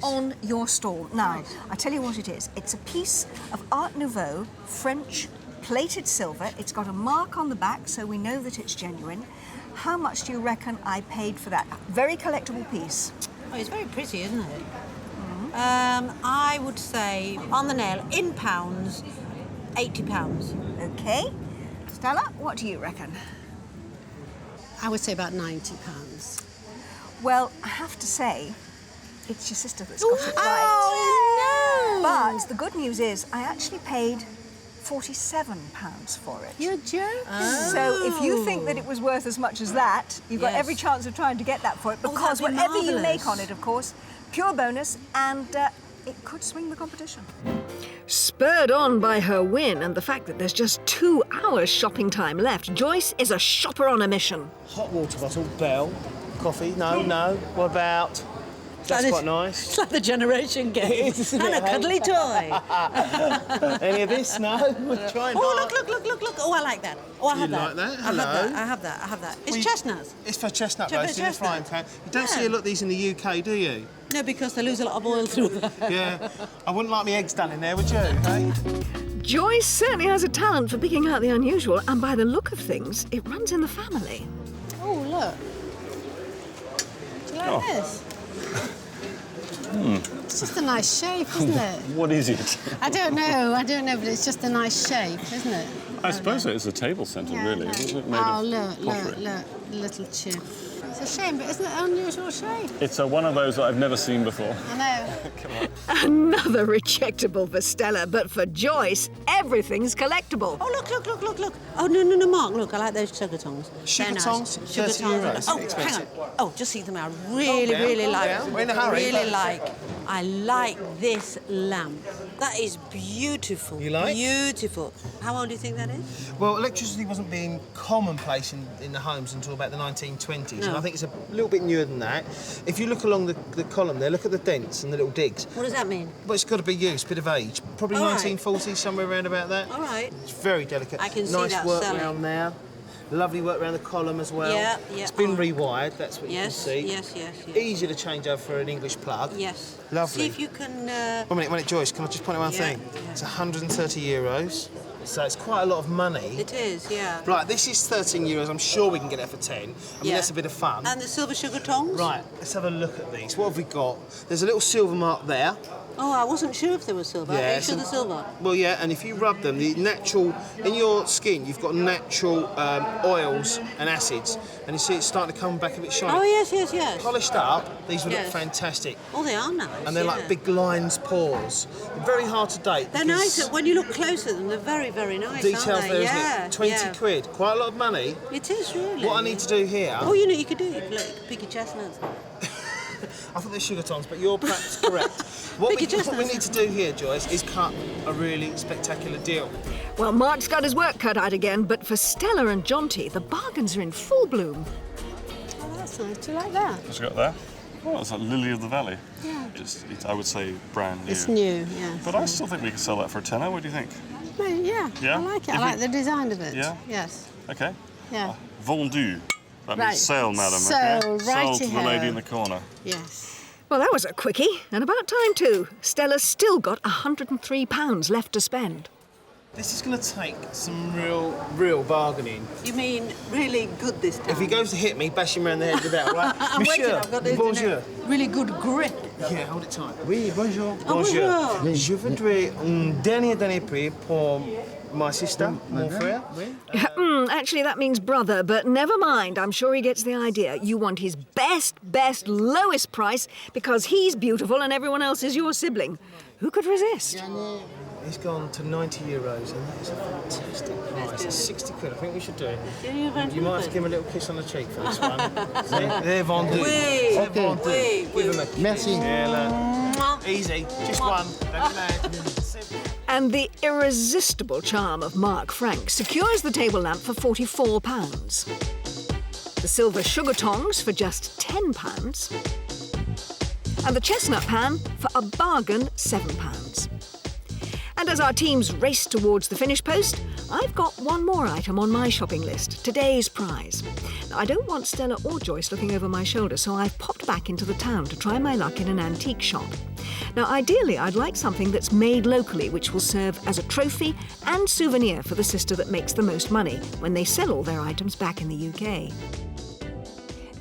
on your stall. Now, I tell you what it is. It's a piece of Art Nouveau French plated silver. It's got a mark on the back, so we know that it's genuine. How much do you reckon I paid for that very collectible piece? Oh, it's very pretty, isn't it? I would say, on the nail, in pounds, £80. Okay. Stella, what do you reckon? I would say about £90. Well, I have to say, it's your sister that's got it right. Oh, no! But the good news is I actually paid £47 for it. You're joking. So if you think that it was worth as much as that, you've got Yes. every chance of trying to get that for it, because that'd be whatever you marvellous. make on it, of course, pure bonus, and it could swing the competition. Spurred on by her win and the fact that there's just 2 hours shopping time left, Joyce is a shopper on a mission. Hot water bottle, bell, coffee. No. What about? That's quite nice. It's like the generation game. It is, isn't And it, a cuddly toy. Any of this? No. We're trying. Oh, look. Oh, I like that. Oh, I have You that. like that? I have Hello. that. I have that. It's Well, chestnuts. It's for chestnut For roast in a frying pan. chestnut. You don't see Yeah. a lot of these in the UK, do you? No, because they lose a lot of oil through that. Yeah. I wouldn't like my eggs done in there, would you? Hey? Joyce certainly has a talent for picking out the unusual, and by the look of things, it runs in the family. Oh, look. Do you like this? It's just a nice shape, isn't it? What is it? I don't know, but it's just a nice shape, isn't it? I suppose it is a table centre, really. Isn't it made Oh, of look, pottery? little chip. It's a shame, but isn't it an unusual shape? It's one of those that I've never seen before. I know. Another rejectable for Stella, but for Joyce, everything's collectible. Oh, look. Oh, no, Mark, look, I like those sugar tongs. Sugar They're nice. tongs? Sugar 30 tongs. euros. Oh, hang Expensive. on. Oh, just see them out. Really Calm like. down. We're in a hurry. I like this lamp. That is beautiful. You like? Beautiful. How old do you think that is? Well, electricity wasn't being commonplace in the homes until about the 1920s, and No. I think it's a little bit newer than that. If you look along the column there, look at the dents and the little digs. What does that mean? Well, it's got to be used, bit of age. Probably All right. 1940s, somewhere around about that. All right. It's very delicate. I can see nice that work selling. round there. Lovely work around the column as well. Yeah. It's been Oh. rewired, that's what Yes, you can see. yes. Easy to change over for an English plug. Yes. Lovely. See if you can... 1 minute, Joyce, can I just point out one Yeah, thing? yeah. It's 130 euros, so it's quite a lot of money. It is, yeah. Right, this is 13 euros. I'm sure we can get it for 10. I mean, Yeah. that's a bit of fun. And the silver sugar tongs? Right, let's have a look at these. What have we got? There's a little silver mark there. Oh, I wasn't sure if they were silver. Are you sure so- they're silver? Well, yeah, and if you rub them, the natural, in your skin, you've got natural oils and acids, and you see it's starting to come back a bit shiny. Oh, yes. Polished up, these would look Yes. fantastic. Oh, they are nice. And they're yeah. like big lines pores. They're very hard to date. They're because nice. When you look closer at them, they're very, very nice, Details aren't they? there, isn't Yeah, it? 20 yeah. quid. Quite a lot of money. It is, really. What I need to do here... Oh, you know, you could do it. Look, pick your chestnuts. I thought they're sugar tongs, but you're perhaps correct. What we need to do here, Joyce, is cut a really spectacular deal. Well, Mark's got his work cut out again, but for Stella and Jonty, the bargains are in full bloom. Oh, that's nice. Do you like that? What's you got there? Oh, it's like Lily of the Valley. Yeah. It's, I would say brand new. It's new, yeah. But I still think we can sell that for a tenner. What do you think? Yeah, Yeah? I like it. I If like we- the design of it. Yeah? Yes. Okay. Yeah. Vendu. That Right. means sale, madam. So, okay? Sell to the righty-ho. lady in the corner. Yes. Well, that was a quickie, and about time too. Stella's still got £103 left to spend. This is going to take some real bargaining. You mean really good this time? If he goes to hit me, bash him around the head with that, right? I'm waiting, I've got those bonjour. really good grip. Yeah, hold it tight. Oui, bonjour. bonjour. Je voudrais un dernier prix pour my sister, mon frère. Actually, that means brother, but never mind. I'm sure he gets the idea. You want his best, lowest price because he's beautiful and everyone else is your sibling. Who could resist? He's gone to 90 euros, and that is a fantastic price. It's 60 quid. I think we should do it. You might have to give him a little kiss on the cheek for this one. See? They're vendu. Oui. They're vendu. Oui. Give him a Merci. Yeah, look. Easy. Just one. Don't be mad. And the irresistible charm of Mark Frank secures the table lamp for £44. The silver sugar tongs for just £10. And the chestnut pan for a bargain £7. And as our teams race towards the finish post, I've got one more item on my shopping list, today's prize. Now, I don't want Stella or Joyce looking over my shoulder, so I've popped back into the town to try my luck in an antique shop. Now, ideally, I'd like something that's made locally, which will serve as a trophy and souvenir for the sister that makes the most money when they sell all their items back in the UK.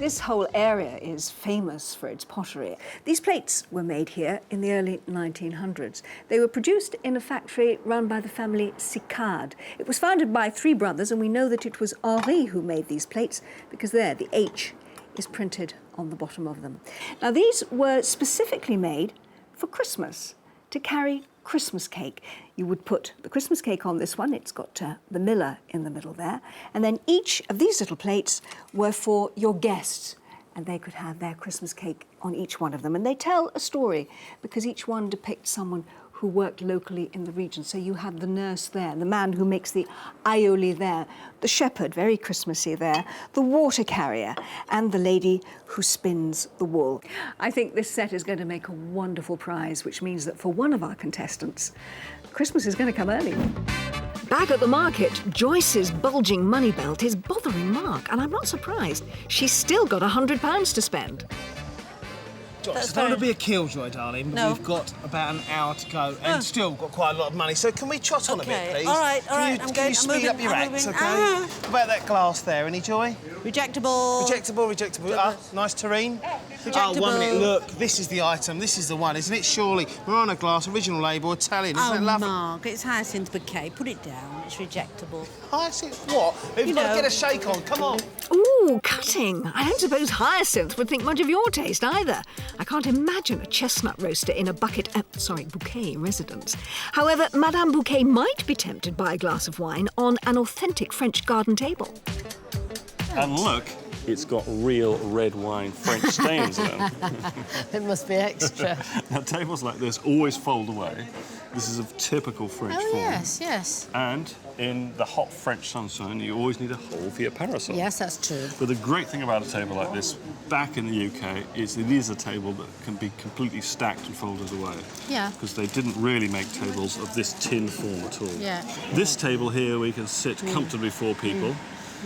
This whole area is famous for its pottery. These plates were made here in the early 1900s. They were produced in a factory run by the family Sicard. It was founded by three brothers, and we know that it was Henri who made these plates because there, the H is printed on the bottom of them. Now, these were specifically made for Christmas, to carry Christmas cake. You would put the Christmas cake on this one. It's got the miller in the middle there. And then each of these little plates were for your guests, and they could have their Christmas cake on each one of them. And they tell a story because each one depicts someone who worked locally in the region. So you have the nurse there, the man who makes the aioli there, the shepherd, very Christmassy there, the water carrier, and the lady who spins the wool. I think this set is going to make a wonderful prize, which means that for one of our contestants, Christmas is going to come early. Back at the market, Joyce's bulging money belt is bothering Mark, and I'm not surprised. She's still got £100 to spend. Joyce, don't want to be a killjoy, darling. No. We've got about an hour to go and still got quite a lot of money. So can we trot on a bit, please? All right. Can you speed up your acts, OK? What about that glass there? Any joy? Rejectable. Rejectable. Nice terrine. Rejectable. Oh, 1 minute. Look, this is the item. This is the one, isn't it? Surely. Murano glass, original label, Italian. Isn't that lovely? Mark, it's hyacinth bouquet. Put it down. It's rejectable. Hyacinth what? We've got to get a shake on. Come on. Ooh, cutting. I don't suppose Hyacinth would think much of your taste either. I can't imagine a chestnut roaster in a bouquet residence. However, Madame Bouquet might be tempted by a glass of wine on an authentic French garden table. And look, it's got real red wine French stains in it. It must be extra. Now, tables like this always fold away. This is a typical French form. Yes. And in the hot French sunshine, you always need a hole for your parasol. Yes, that's true. But the great thing about a table like this, back in the UK, is it is a table that can be completely stacked and folded away. Yeah. Because they didn't really make tables of this tin form at all. Yeah. This table here, we can sit comfortably 4 people.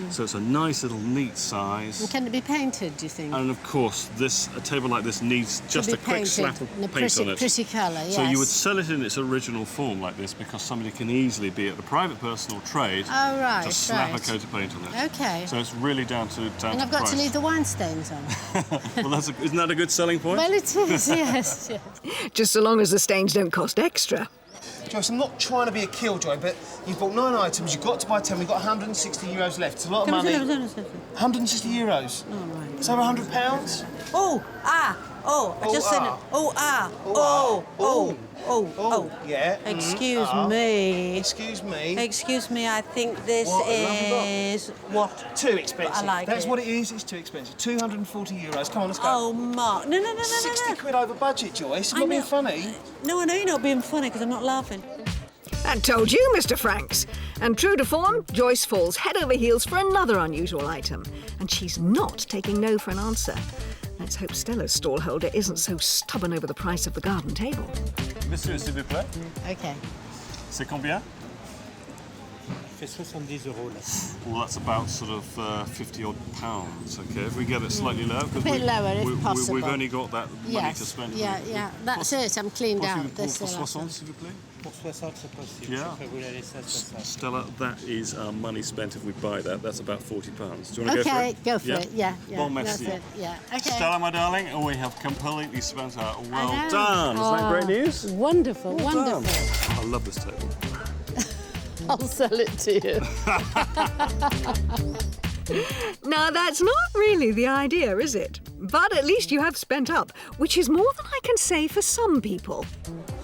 So it's a nice little neat size. And can it be painted, do you think? And of course, a table like this needs just a quick slap of paint on it. Pretty colour, yes. So you would sell it in its original form like this because somebody can easily, be it a private person or trade, just slap a coat of paint on it. OK. So it's really down to And I've got price. to leave the wine stains on. Well, isn't that a good selling point? Well, it is, yes. Just so long as the stains don't cost extra. Joyce, I'm not trying to be a killjoy, but you've bought 9 items, you've got to buy 10, we've got €160 left. It's a lot of money. 160 euros. Oh, right. It's over £100. I just said it. Yeah. Excuse me. Excuse me. I think this is what? Too expensive. I like That's it. what it is. It's too expensive. €240. Come on, let's go. Oh, Mark. No. 60 quid over budget, Joyce. I'm not being funny. No, I know you're not being funny because I'm not laughing. I told you, Mr. Franks. And true to form, Joyce falls head over heels for another unusual item. And she's not taking no for an answer. Let's hope Stella's stallholder isn't so stubborn over the price of the garden table. Monsieur, s'il vous plaît. OK. C'est combien? Fait 70 euros là. Well, that's about sort of 50-odd pounds, OK? If we get it slightly lower, because A bit lower, if possible. We've only got that money to Yes. spend. Yeah. That's it. I'm cleaned out. Pour 60, s'il vous plaît. Pour 60 c'est possible. Yeah. Je peux vous la laisser à 60. Stella, that is our money spent if we buy that. That's about £40. Do you want to OK, go for it. Yeah. Bon, merci. That's it. Yeah. OK. Stella, my darling, we have completely spent our. Well I know. done. Isn't that great news? Wonderful. Done. I love this table. I'll sell it to you. Now, that's not really the idea, is it? But at least you have spent up, which is more than I can say for some people.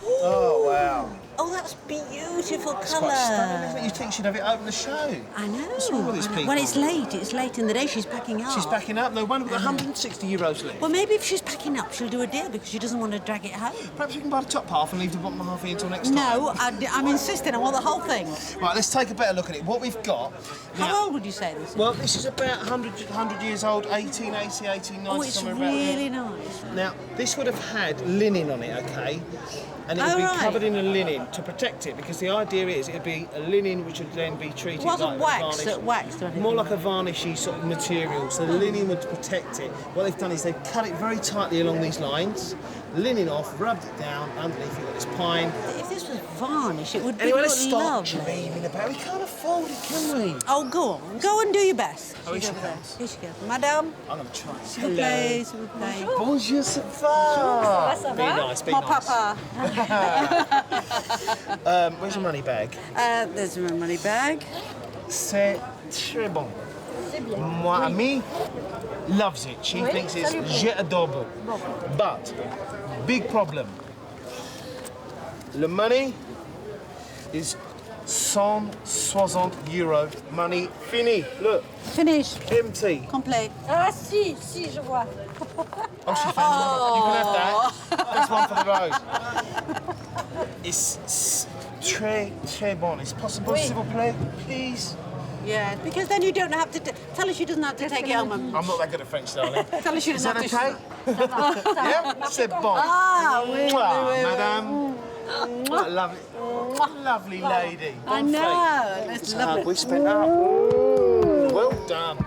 Oh, wow. Oh, that's beautiful It's colour. quite stunning, isn't it? You'd think she'd have it open the show. I know. What's wrong with these people? Well, it's late. It's late in the day. She's packing up. She's backing up. No wonder we've got €160 left. Well, maybe if she's packing up, she'll do a deal because she doesn't want to drag it home. Perhaps we can buy the top half and leave the bottom half here until next time. No, I'm insisting. I want the whole thing. Right, let's take a better look at it. What we've got... How old would you say this is? Well, this is about 100 years old, 1880, 1890, Oh, it's somewhere about there. really nice. Now, this would have had linen on it, OK? And it would be right. covered in a linen to protect it, because the idea is it would be a linen which would then be treated It wasn't like waxed a varnish. waxed or anything. More like a varnishy sort of material, so the linen would protect it. What they've done is they've cut it very tightly along these lines, linen off, rubbed it down, underneath you've got this pine. If this was varnish, it would be Anyway, let's stop lovely. dreaming about it. We can't afford it, can we? Oh, go on. Go and do your best. Oh, She's is over she? there. Here she goes. Madame, I'm going to try. s'il vous plaît, s'il vous plaît. Bonjour, ça va? Be nice, be Mon nice. papa. Where's your money bag? There's my money bag. C'est très bon. My amie loves it. She thinks it's j'adore. But, big problem. Le money is 160 €. Money fini. Look, Finish. empty. Complet. Ah si, je vois. Oh, she found one. You can have that. That's one for the road. It's très, très bon. It's possible, s'il vous plaît, please. Yeah, because then you don't have to tell her she doesn't have to take it home. I'm not that good at French, darling. Tell her she Is doesn't that have okay? to. Yeah? C'est bon. Ah, oui, Mwah, oui, oui. madame. What a lovely lady. I Bon know. fate. That's How lovely. we spent up. Well done.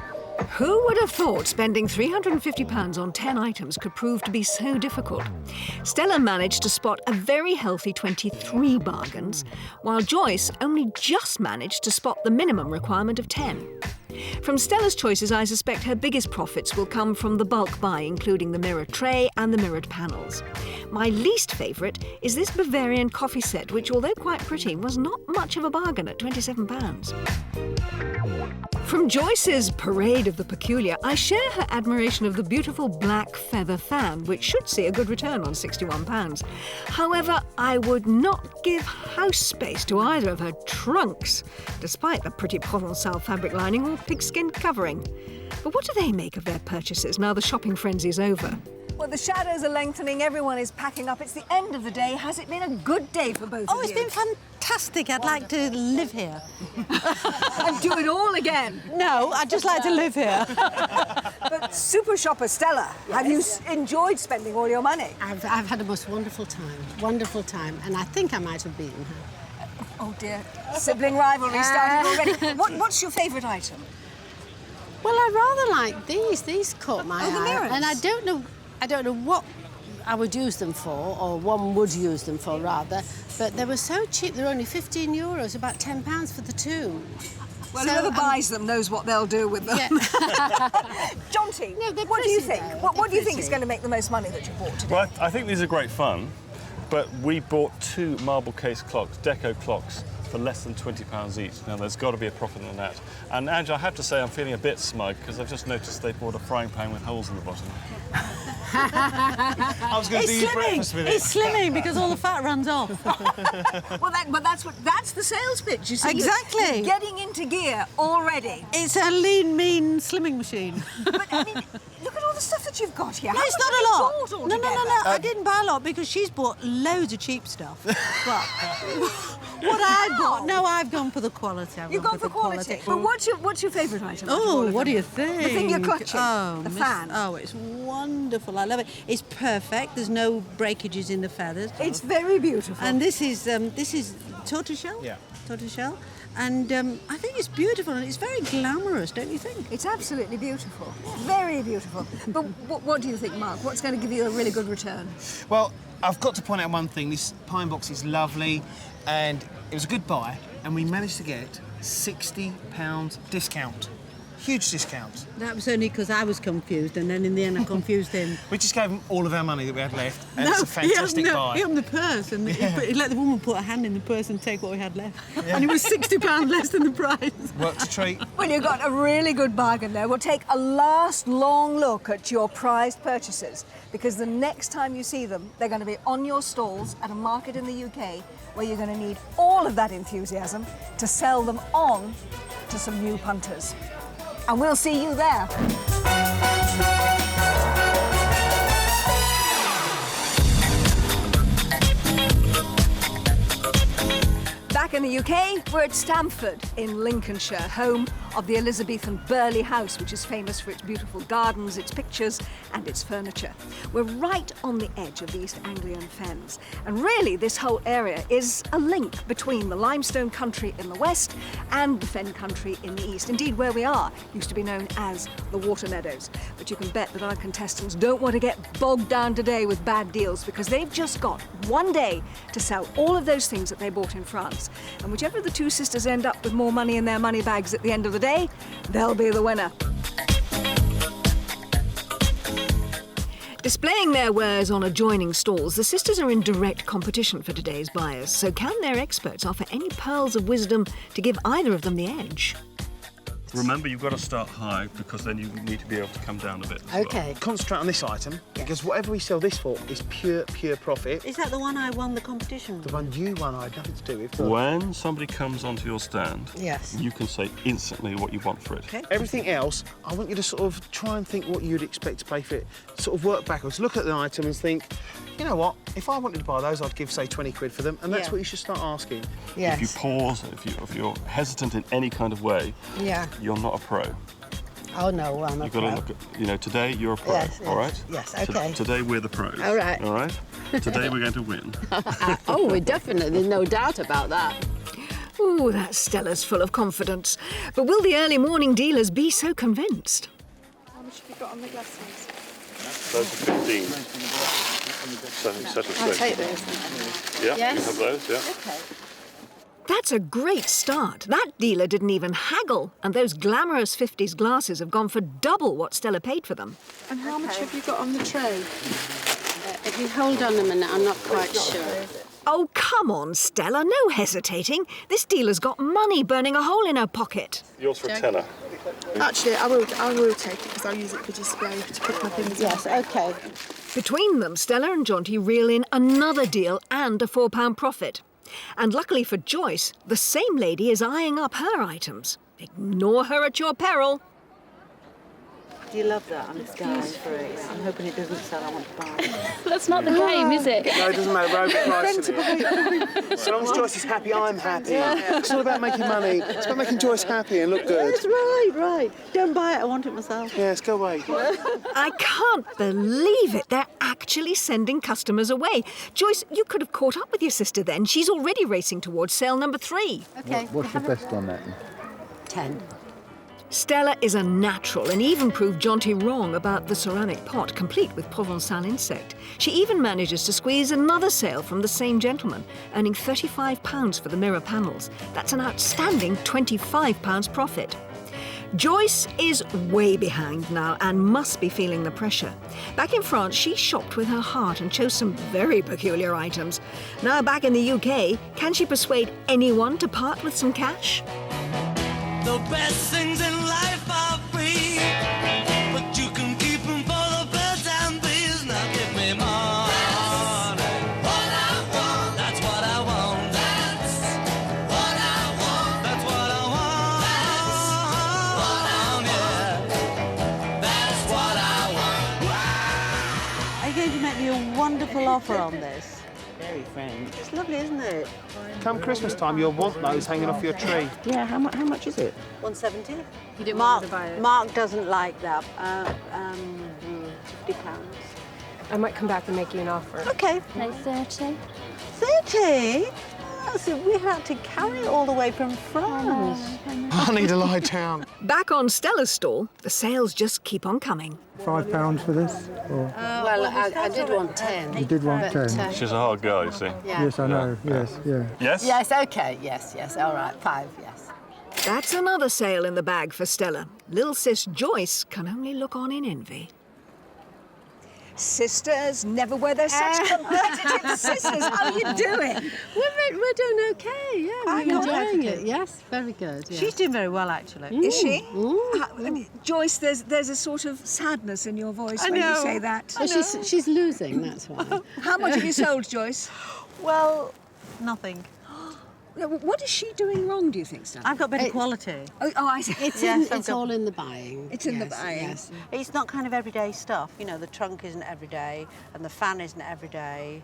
Who would have thought spending £350 on 10 items could prove to be so difficult? Stella managed to spot a very healthy 23 bargains, while Joyce only just managed to spot the minimum requirement of 10. From Stella's choices, I suspect her biggest profits will come from the bulk buy, including the mirror tray and the mirrored panels. My least favourite is this Bavarian coffee set, which, although quite pretty, was not much of a bargain at £27. From Joyce's Parade of the Peculiar, I share her admiration of the beautiful black feather fan, which should see a good return on £61. However, I would not give house space to either of her trunks, despite the pretty Provençal fabric lining or pigskin covering. But what do they make of their purchases now the shopping frenzy's over? Well, the shadows are lengthening, everyone is packing up. It's the end of the day. Has it been a good day for both Oh, of it's you? been fantastic. I'd like to live here. And do it all again. No, I'd just like to live here. But super shopper Stella, have you enjoyed spending all your money? I've had a most wonderful time, and I think I might have beaten her. Oh dear, sibling rivalry started already. What's your favourite item? Well, I rather like these. These caught my Oh, the eye, mirrors. and I don't know what I would use them for, or one would use them for rather. But they were so cheap. They're only €15, about £10 for the two. Well, So, whoever buys them knows what they'll do with them. Yeah. Jonty, No, they're what do you pretty, think? though. What do you They're think is pretty. going to make the most money that you bought today? Well, I think these are great fun, but we bought 2 marble case clocks, deco clocks, for less than £20 each. Now, there's got to be a profit in that. And, Ange, I have to say I'm feeling a bit smug because I've just noticed they bought a frying pan with holes in the bottom. I was going to do your breakfast with it. It's slimming because all the fat runs off. Well, that's the sales pitch, you see. Exactly. You're getting into gear already. It's a lean, mean slimming machine. But, I mean, look at all the stuff that you've got here. No, How it's much not have a you lot. bought No. altogether? I didn't buy a lot because she's bought loads of cheap stuff. But what I bought, no, I've gone for the quality. You've gone for quality. But what's your favourite item? out of all Oh, of what do them? you think? The thing you're clutching. Oh, the fan. Oh, it's wonderful. I love it. It's perfect. There's no breakages in the feathers. It's very beautiful. And this is tortoiseshell. Yeah. Tortoiseshell. And I think it's beautiful and it's very glamorous, don't you think? It's absolutely beautiful. Very beautiful. But what do you think, Mark? What's going to give you a really good return? Well, I've got to point out one thing. This pine box is lovely, and it was a good buy, and we managed to get £60 discount. Huge discount. That was only because I was confused, and then in the end I confused him. We just gave him all of our money that we had left, and it's a fantastic buy. He opened the purse, and he let the woman put her hand in the purse and take what we had left. And it was £60 less than the price. Worked a treat. Well, you got a really good bargain there. We'll take a last long look at your prized purchases, because the next time you see them, they're going to be on your stalls at a market in the UK where you're going to need all of that enthusiasm to sell them on to some new punters. And we'll see you there. Back in the UK, we're at Stamford in Lincolnshire, home of the Elizabethan Burghley House, which is famous for its beautiful gardens, its pictures and its furniture. We're right on the edge of the East Anglian Fens, and really this whole area is a link between the limestone country in the west and the fen country in the east. Indeed, where we are used to be known as the Water Meadows, but you can bet that our contestants don't want to get bogged down today with bad deals, because they've just got one day to sell all of those things that they bought in France, and whichever of the two sisters end up with more money in their money bags at the end of the day, they'll be the winner. Displaying their wares on adjoining stalls, the sisters are in direct competition for today's buyers, so can their experts offer any pearls of wisdom to give either of them the edge? Remember, you've got to start high, because then you need to be able to come down a bit. Okay. Concentrate on this item, because whatever we sell this for is pure profit. Is that the one I won the competition with? The one you won, I had nothing to do with. When somebody comes onto your stand, Yes. you can say instantly what you want for it. Okay. Everything else, I want you to sort of try and think what you'd expect to pay for it. Sort of work backwards. Look at the item and think, you know what? If I wanted to buy those, I'd give, say, 20 quid for them, and that's what you should start asking. Yes. If you pause, if you're hesitant in any kind of way, Yeah. you're not a pro. Oh no, I'm a You've got to pro. look at, you know, today you're a pro, Yes, all right? yes, To- okay. Today we're the pros. All right. All right? Today we're going to win. Oh, we definitely, there's no doubt about that. Ooh, that Stella's full of confidence. But will the early morning dealers be so convinced? How much have you got on the glasses? Those are 15. Set of I'll six. take those. Yeah, Yes. you have those, yeah. Okay. That's a great start. That dealer didn't even haggle, and those glamorous 50s glasses have gone for double what Stella paid for them. And how much have you got on the tray? If you hold on a minute, I'm not quite sure. Oh, come on, Stella, no hesitating. This dealer's got money burning a hole in her pocket. Yours for a tenner. Actually, I will take it because I'll use it for display to put my things Yes, okay. Between them, Stella and Jonty reel in another deal and a £4 profit. And luckily for Joyce, the same lady is eyeing up her items. Ignore her at your peril. Do you love that? And guys, I'm hoping it doesn't sell. I want to buy it. That's not the game, is it? No, it doesn't matter. We're overpricing it. As long as Joyce is happy, I'm happy. It's all about making money. It's about making Joyce happy and look good. That's right. Don't buy it. I want it myself. Yes, go away. I can't believe it. They're actually sending customers away. Joyce, you could have caught up with your sister then. She's already racing towards sale number 3. Okay. What's the best on that? 10. Stella is a natural and even proved Jonty wrong about the ceramic pot, complete with Provençal insect. She even manages to squeeze another sale from the same gentleman, earning £35 for the mirror panels. That's an outstanding £25 profit. Joyce is way behind now and must be feeling the pressure. Back in France, she shopped with her heart and chose some very peculiar items. Now back in the UK, can she persuade anyone to part with some cash? The best things in life are free, but you can keep them for the birds and bees. Now give me money. What I want, that's what I want. That's what I want. That's what I want. Yeah. That's what I want. Are you going to make me a wonderful offer on this? Very French. It's lovely, isn't it? Come Christmas time, you'll want those hanging off your tree. Yeah, how much is it? 170. You didn't want to buy it. Mark doesn't like that. £50. I might come back and make you an offer. Okay. No, 30. 30? So we had to carry it all the way from France. I need to lie down. Back on Stella's stall, the sales just keep on coming. £5 for this? Or Well, I did want 10. you did want 10? She's a hard girl, you see. Yeah. Yes, I know. Yes, yeah. Yes? Yes, okay. Yes. All right. 5, yes. That's another sale in the bag for Stella. Little sis Joyce can only look on in envy. Sisters, never were there such competitive sisters. How are you doing? We're doing okay, yeah. I'm We're enjoying competitive. it, yes. Very good, yes. She's doing very well, actually. Is she? Joyce, there's a sort of sadness in your voice when you say that. Oh, she's losing, that's why. How much have you sold, Joyce? Well, nothing. What is she doing wrong, do you think, Stella? I've got better quality. Oh, I see. It's all in the buying. It's in the Yes, buying. Yes. It's not kind of everyday stuff. You know, the trunk isn't every day and the fan isn't every day.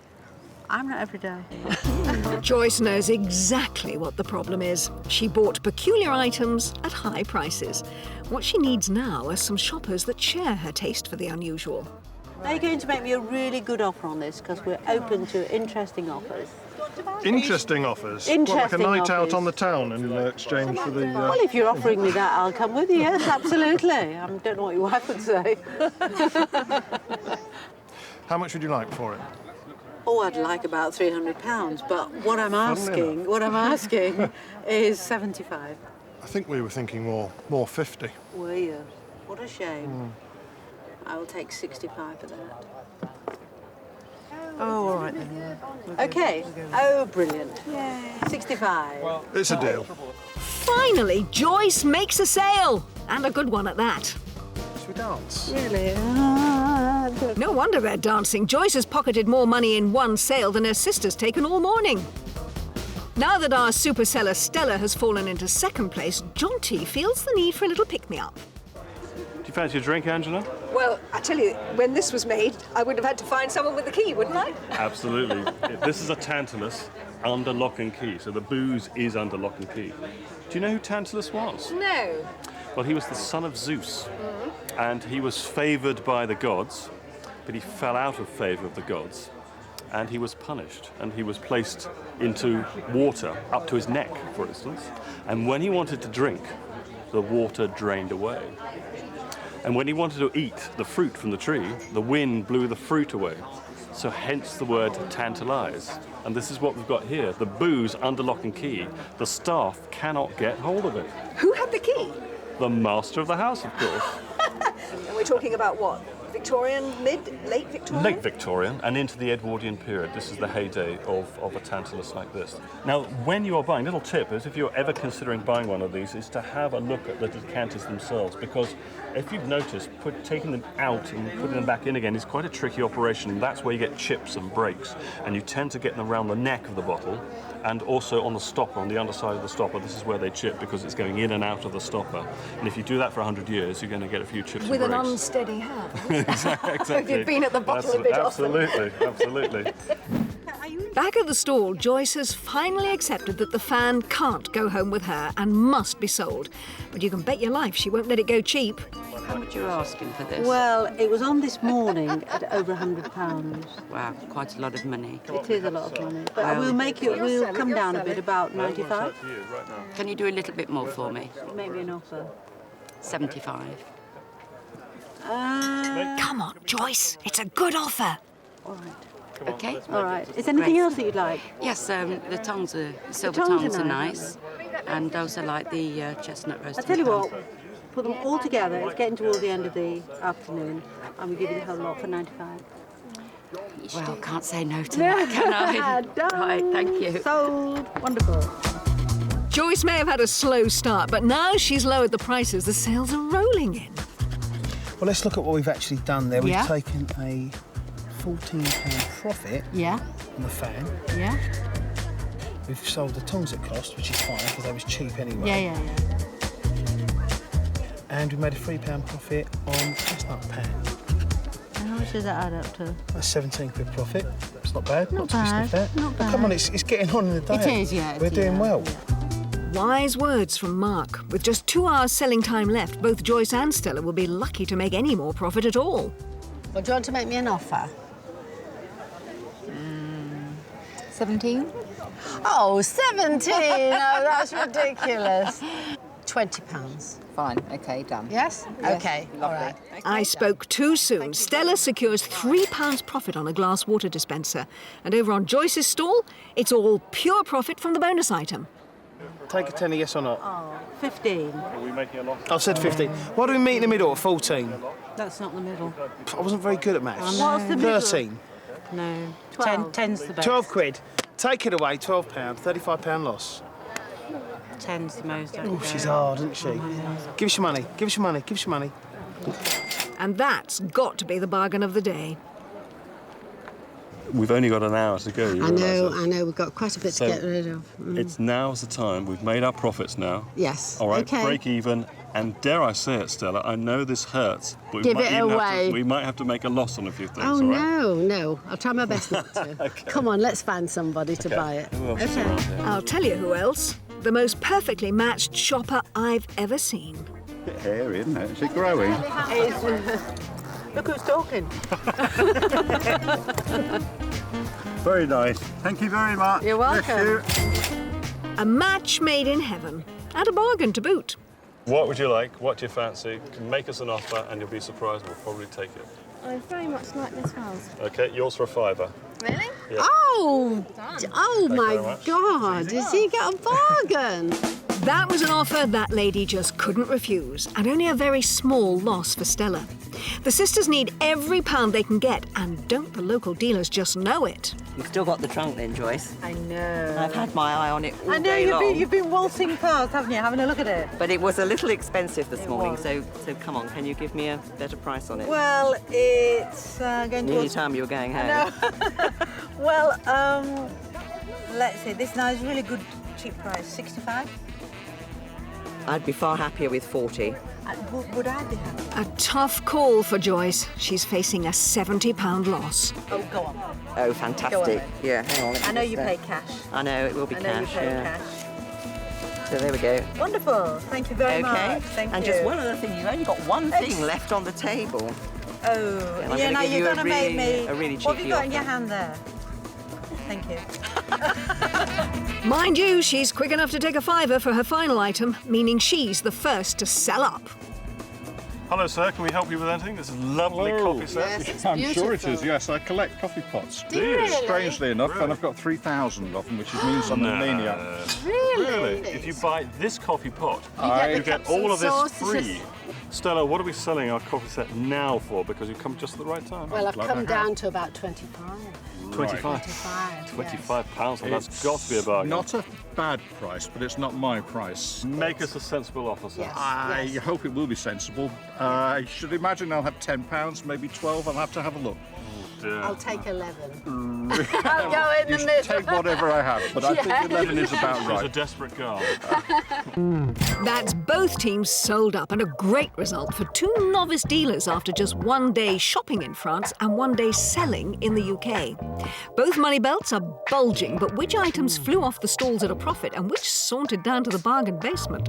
I'm not every day. Joyce knows exactly what the problem is. She bought peculiar items at high prices. What she needs now are some shoppers that share her taste for the unusual. Are you going to make me a really good offer on this? Because we're open to interesting offers. Interesting offers? Interesting what, like a night offers. out on the town in exchange for the... Well, if you're offering me that, I'll come with you, yes, absolutely. I don't know what your wife would say. How much would you like for it? Oh, I'd like about £300, but what I'm asking is 75. I think we were thinking more 50. Were you? What a shame. I will take 65 for that. Oh, all right then. Okay. Oh, brilliant. Yay. 65. It's a deal. Finally, Joyce makes a sale, and a good one at that. Should we dance? Really? No wonder they're dancing. Joyce has pocketed more money in one sale than her sister's taken all morning. Now that our super seller Stella has fallen into second place, Jonty feels the need for a little pick-me-up. Do you fancy a drink, Angela? Well, I tell you, when this was made, I would have had to find someone with the key, wouldn't I? Absolutely. This is a Tantalus under lock and key, so the booze is under lock and key. Do you know who Tantalus was? No. Well, he was the son of Zeus, and he was favoured by the gods, but he fell out of favour of the gods, and he was punished, and he was placed into water up to his neck, for instance, and when he wanted to drink, the water drained away. And when he wanted to eat the fruit from the tree, the wind blew the fruit away. So hence the word tantalize. And this is what we've got here. The booze under lock and key. The staff cannot get hold of it. Who had the key? The master of the house, of course. And we're talking about what? Victorian, late Victorian? Late Victorian and into the Edwardian period. This is the heyday of a Tantalus like this. Now, when you are buying, little tip is if you're ever considering buying one of these, is to have a look at the decanters themselves, because if you've noticed, taking them out and putting them back in again is quite a tricky operation, and that's where you get chips and breaks, and you tend to get them around the neck of the bottle and also on the stopper, on the underside of the stopper. This is where they chip because it's going in and out of the stopper. And if you do that for 100 years, you're going to get a few chips With and an breaks. unsteady hand. Exactly. If you've been at the bottom a bit often. Absolutely. Back at the stall, Joyce has finally accepted that the fan can't go home with her and must be sold. But you can bet your life she won't let it go cheap. How much are you asking for this? Well, it was on this morning at over £100. Wow, quite a lot of money. It is a lot of money. But we'll come down a bit, about 95. Can you do a little bit more for me? Make me an offer. 75. Come on, Joyce, it's a good offer. All right. Okay. All right. Is there anything else that you'd like? Yes, the tongs are silver tongs are nice, and those are like the chestnut roast. I tell you what, put them all together. It's getting towards the end of the afternoon, and we give you the whole lot for 95. Well, can't say no to that, can I? Right, thank you. Sold. Wonderful. Joyce may have had a slow start, but now she's lowered the prices, the sales are rolling in. Well, let's look at what we've actually done there. We've taken a £14 profit on the fan. Yeah. We've sold the tongs at cost, which is fine because they was cheap anyway. Yeah. And we made a £3 profit on chestnut pan. And how much does that add up to? That's 17 quid profit. It's not bad. Not to be bad, sniffed at. not But come on, it's getting on in the day. It is, yeah. We're doing well. Wise words from Mark. With just 2 hours selling time left, both Joyce and Stella will be lucky to make any more profit at all. Well, do you want to make me an offer? 17? Oh, 17! No, that's ridiculous. £20. Fine, okay, done. Yes? Okay, lovely. all right. I spoke too soon. Stella secures £3 profit on a glass water dispenser. And over on Joyce's stall, it's all pure profit from the bonus item. Take a tenner, yes or not? Oh, 15. Are we making a offer? I've said 15. Why do we meet in the middle at 14? That's not the middle. I wasn't very good at maths. What's the middle? 13. No. 12. 10's the best. 12 quid. Take it away, £12, £35 loss. 10's the most. Oh, she's hard, isn't she? Give us your money, give us your money, give us your money. And that's got to be the bargain of the day. We've only got an hour to go. You I realise that? know, we've got quite a bit to get rid of. It's now's the time. We've made our profits now. Yes. All right, Okay. break even. And dare I say it, Stella, I know this hurts, but Give it away. We might have to make a loss on a few things, Oh, all right? no. I'll try my best not to. Okay. Come on, let's find somebody to buy it. Who else is around here? I'll tell you who else. The most perfectly matched shopper I've ever seen. A bit hairy, isn't it? Is it growing? Look who's talking. Very nice. Thank you very much. You're welcome. A match made in heaven. And a bargain to boot. What would you like? What do you fancy? Make us an offer and you'll be surprised. We'll probably take it. I very much like this house. Okay, yours for £5. Really? Yeah. Oh very my much. God, does he get a bargain? That was an offer that lady just couldn't refuse, and only a very small loss for Stella. The sisters need every pound they can get, and don't the local dealers just know it? You've still got the trunk then, Joyce. I know. I've had my eye on it all I know, day long. you've been waltzing past, haven't you? Having a look at it. But it was a little expensive this morning, was. so come on, can you give me a better price on it? Well, it's going Nearly to... time you were going home. No. Well, let's see. This now is really good, cheap price. 65. I'd be far happier with 40. Would I be happy? A tough call for Joyce. She's facing a £70 loss. Oh, go on. Oh, fantastic. Yeah, hang on. let me I know just, you pay cash. I know, it will be I know cash, you pay yeah. cash. So there we go. Wonderful. Thank you very much. Thank and you. just one other thing, you've only got one thing left on the table. Oh, I'm yeah, gonna now give you're you going to make me... a really What have cheeky you got in your offer. hand there? Thank you. Mind you, she's quick enough to take a £5 for her final item, meaning she's the first to sell up. Hello, sir. Can we help you with anything? This is lovely coffee set. Yes, it's I'm sure it beautiful. is, yes. I collect coffee pots. Do you really? Strangely enough, and I've got 3,000 of them, which means I'm a maniac. Really? If you buy this coffee pot, get you the get cups all and of this sauces. free. Stella, what are we selling our coffee set now for? Because you've come just at the right time. Well, I've Like come I have. down to about 25. 25. 25. £25, well, that's got to be a bargain. Not a bad price, but it's not my price. Make us a sensible offer, sir. Yes. I hope it will be sensible. I should imagine I'll have £10, maybe 12. I'll have to have a look. I'll take 11. I'll go in the you should middle. take whatever I have, but I think 11 is about She's a right. desperate girl. That's both teams sold up, and a great result for two novice dealers after just one day shopping in France and one day selling in the UK. Both money belts are bulging, but which items flew off the stalls at a profit and which sauntered down to the bargain basement?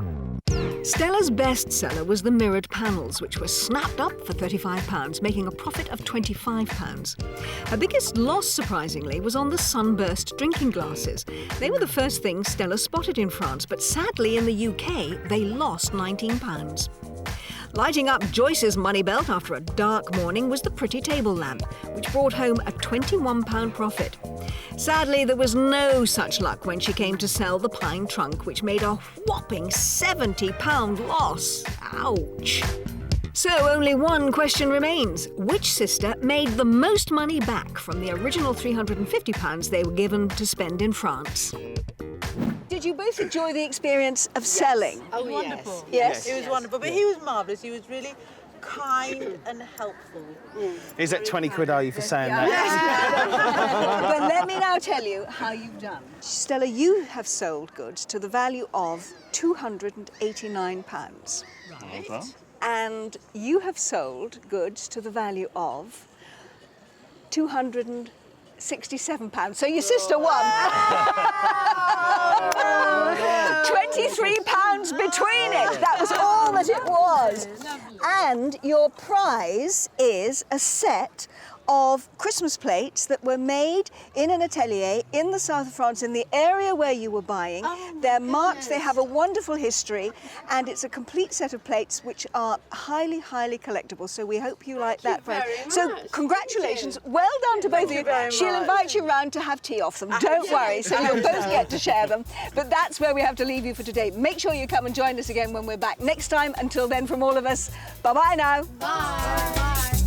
Stella's best seller was the mirrored panels, which were snapped up for £35, making a profit of £25. Her biggest loss, surprisingly, was on the sunburst drinking glasses. They were the first thing Stella spotted in France, but sadly in the UK, they lost £19. Lighting up Joyce's money belt after a dark morning was the pretty table lamp, which brought home a £21 profit. Sadly, there was no such luck when she came to sell the pine trunk, which made a whopping £70 loss. Ouch. So only one question remains. Which sister made the most money back from the original £350 they were given to spend in France? Did you both enjoy the experience of selling? Oh, Wonderful. Yes. It was wonderful, but he was marvellous. He was really kind and helpful. Is that 20 quid owe you for saying that? But let me now tell you how you've done. Stella, you have sold goods to the value of £289. Right. And you have sold goods to the value of £267. So your sister won. £23 between it. That was all that it was. And your prize is a set of Christmas plates that were made in an atelier in the south of France, in the area where you were buying. They're marked, they have a wonderful history, and it's a complete set of plates which are highly, highly collectible. So we hope you like that. So congratulations, well done to both of you. She'll invite you round to have tea off them. Don't worry, so you'll both get to share them. But that's where we have to leave you for today. Make sure you come and join us again when we're back next time. Until then, from all of us, bye-bye now. Bye.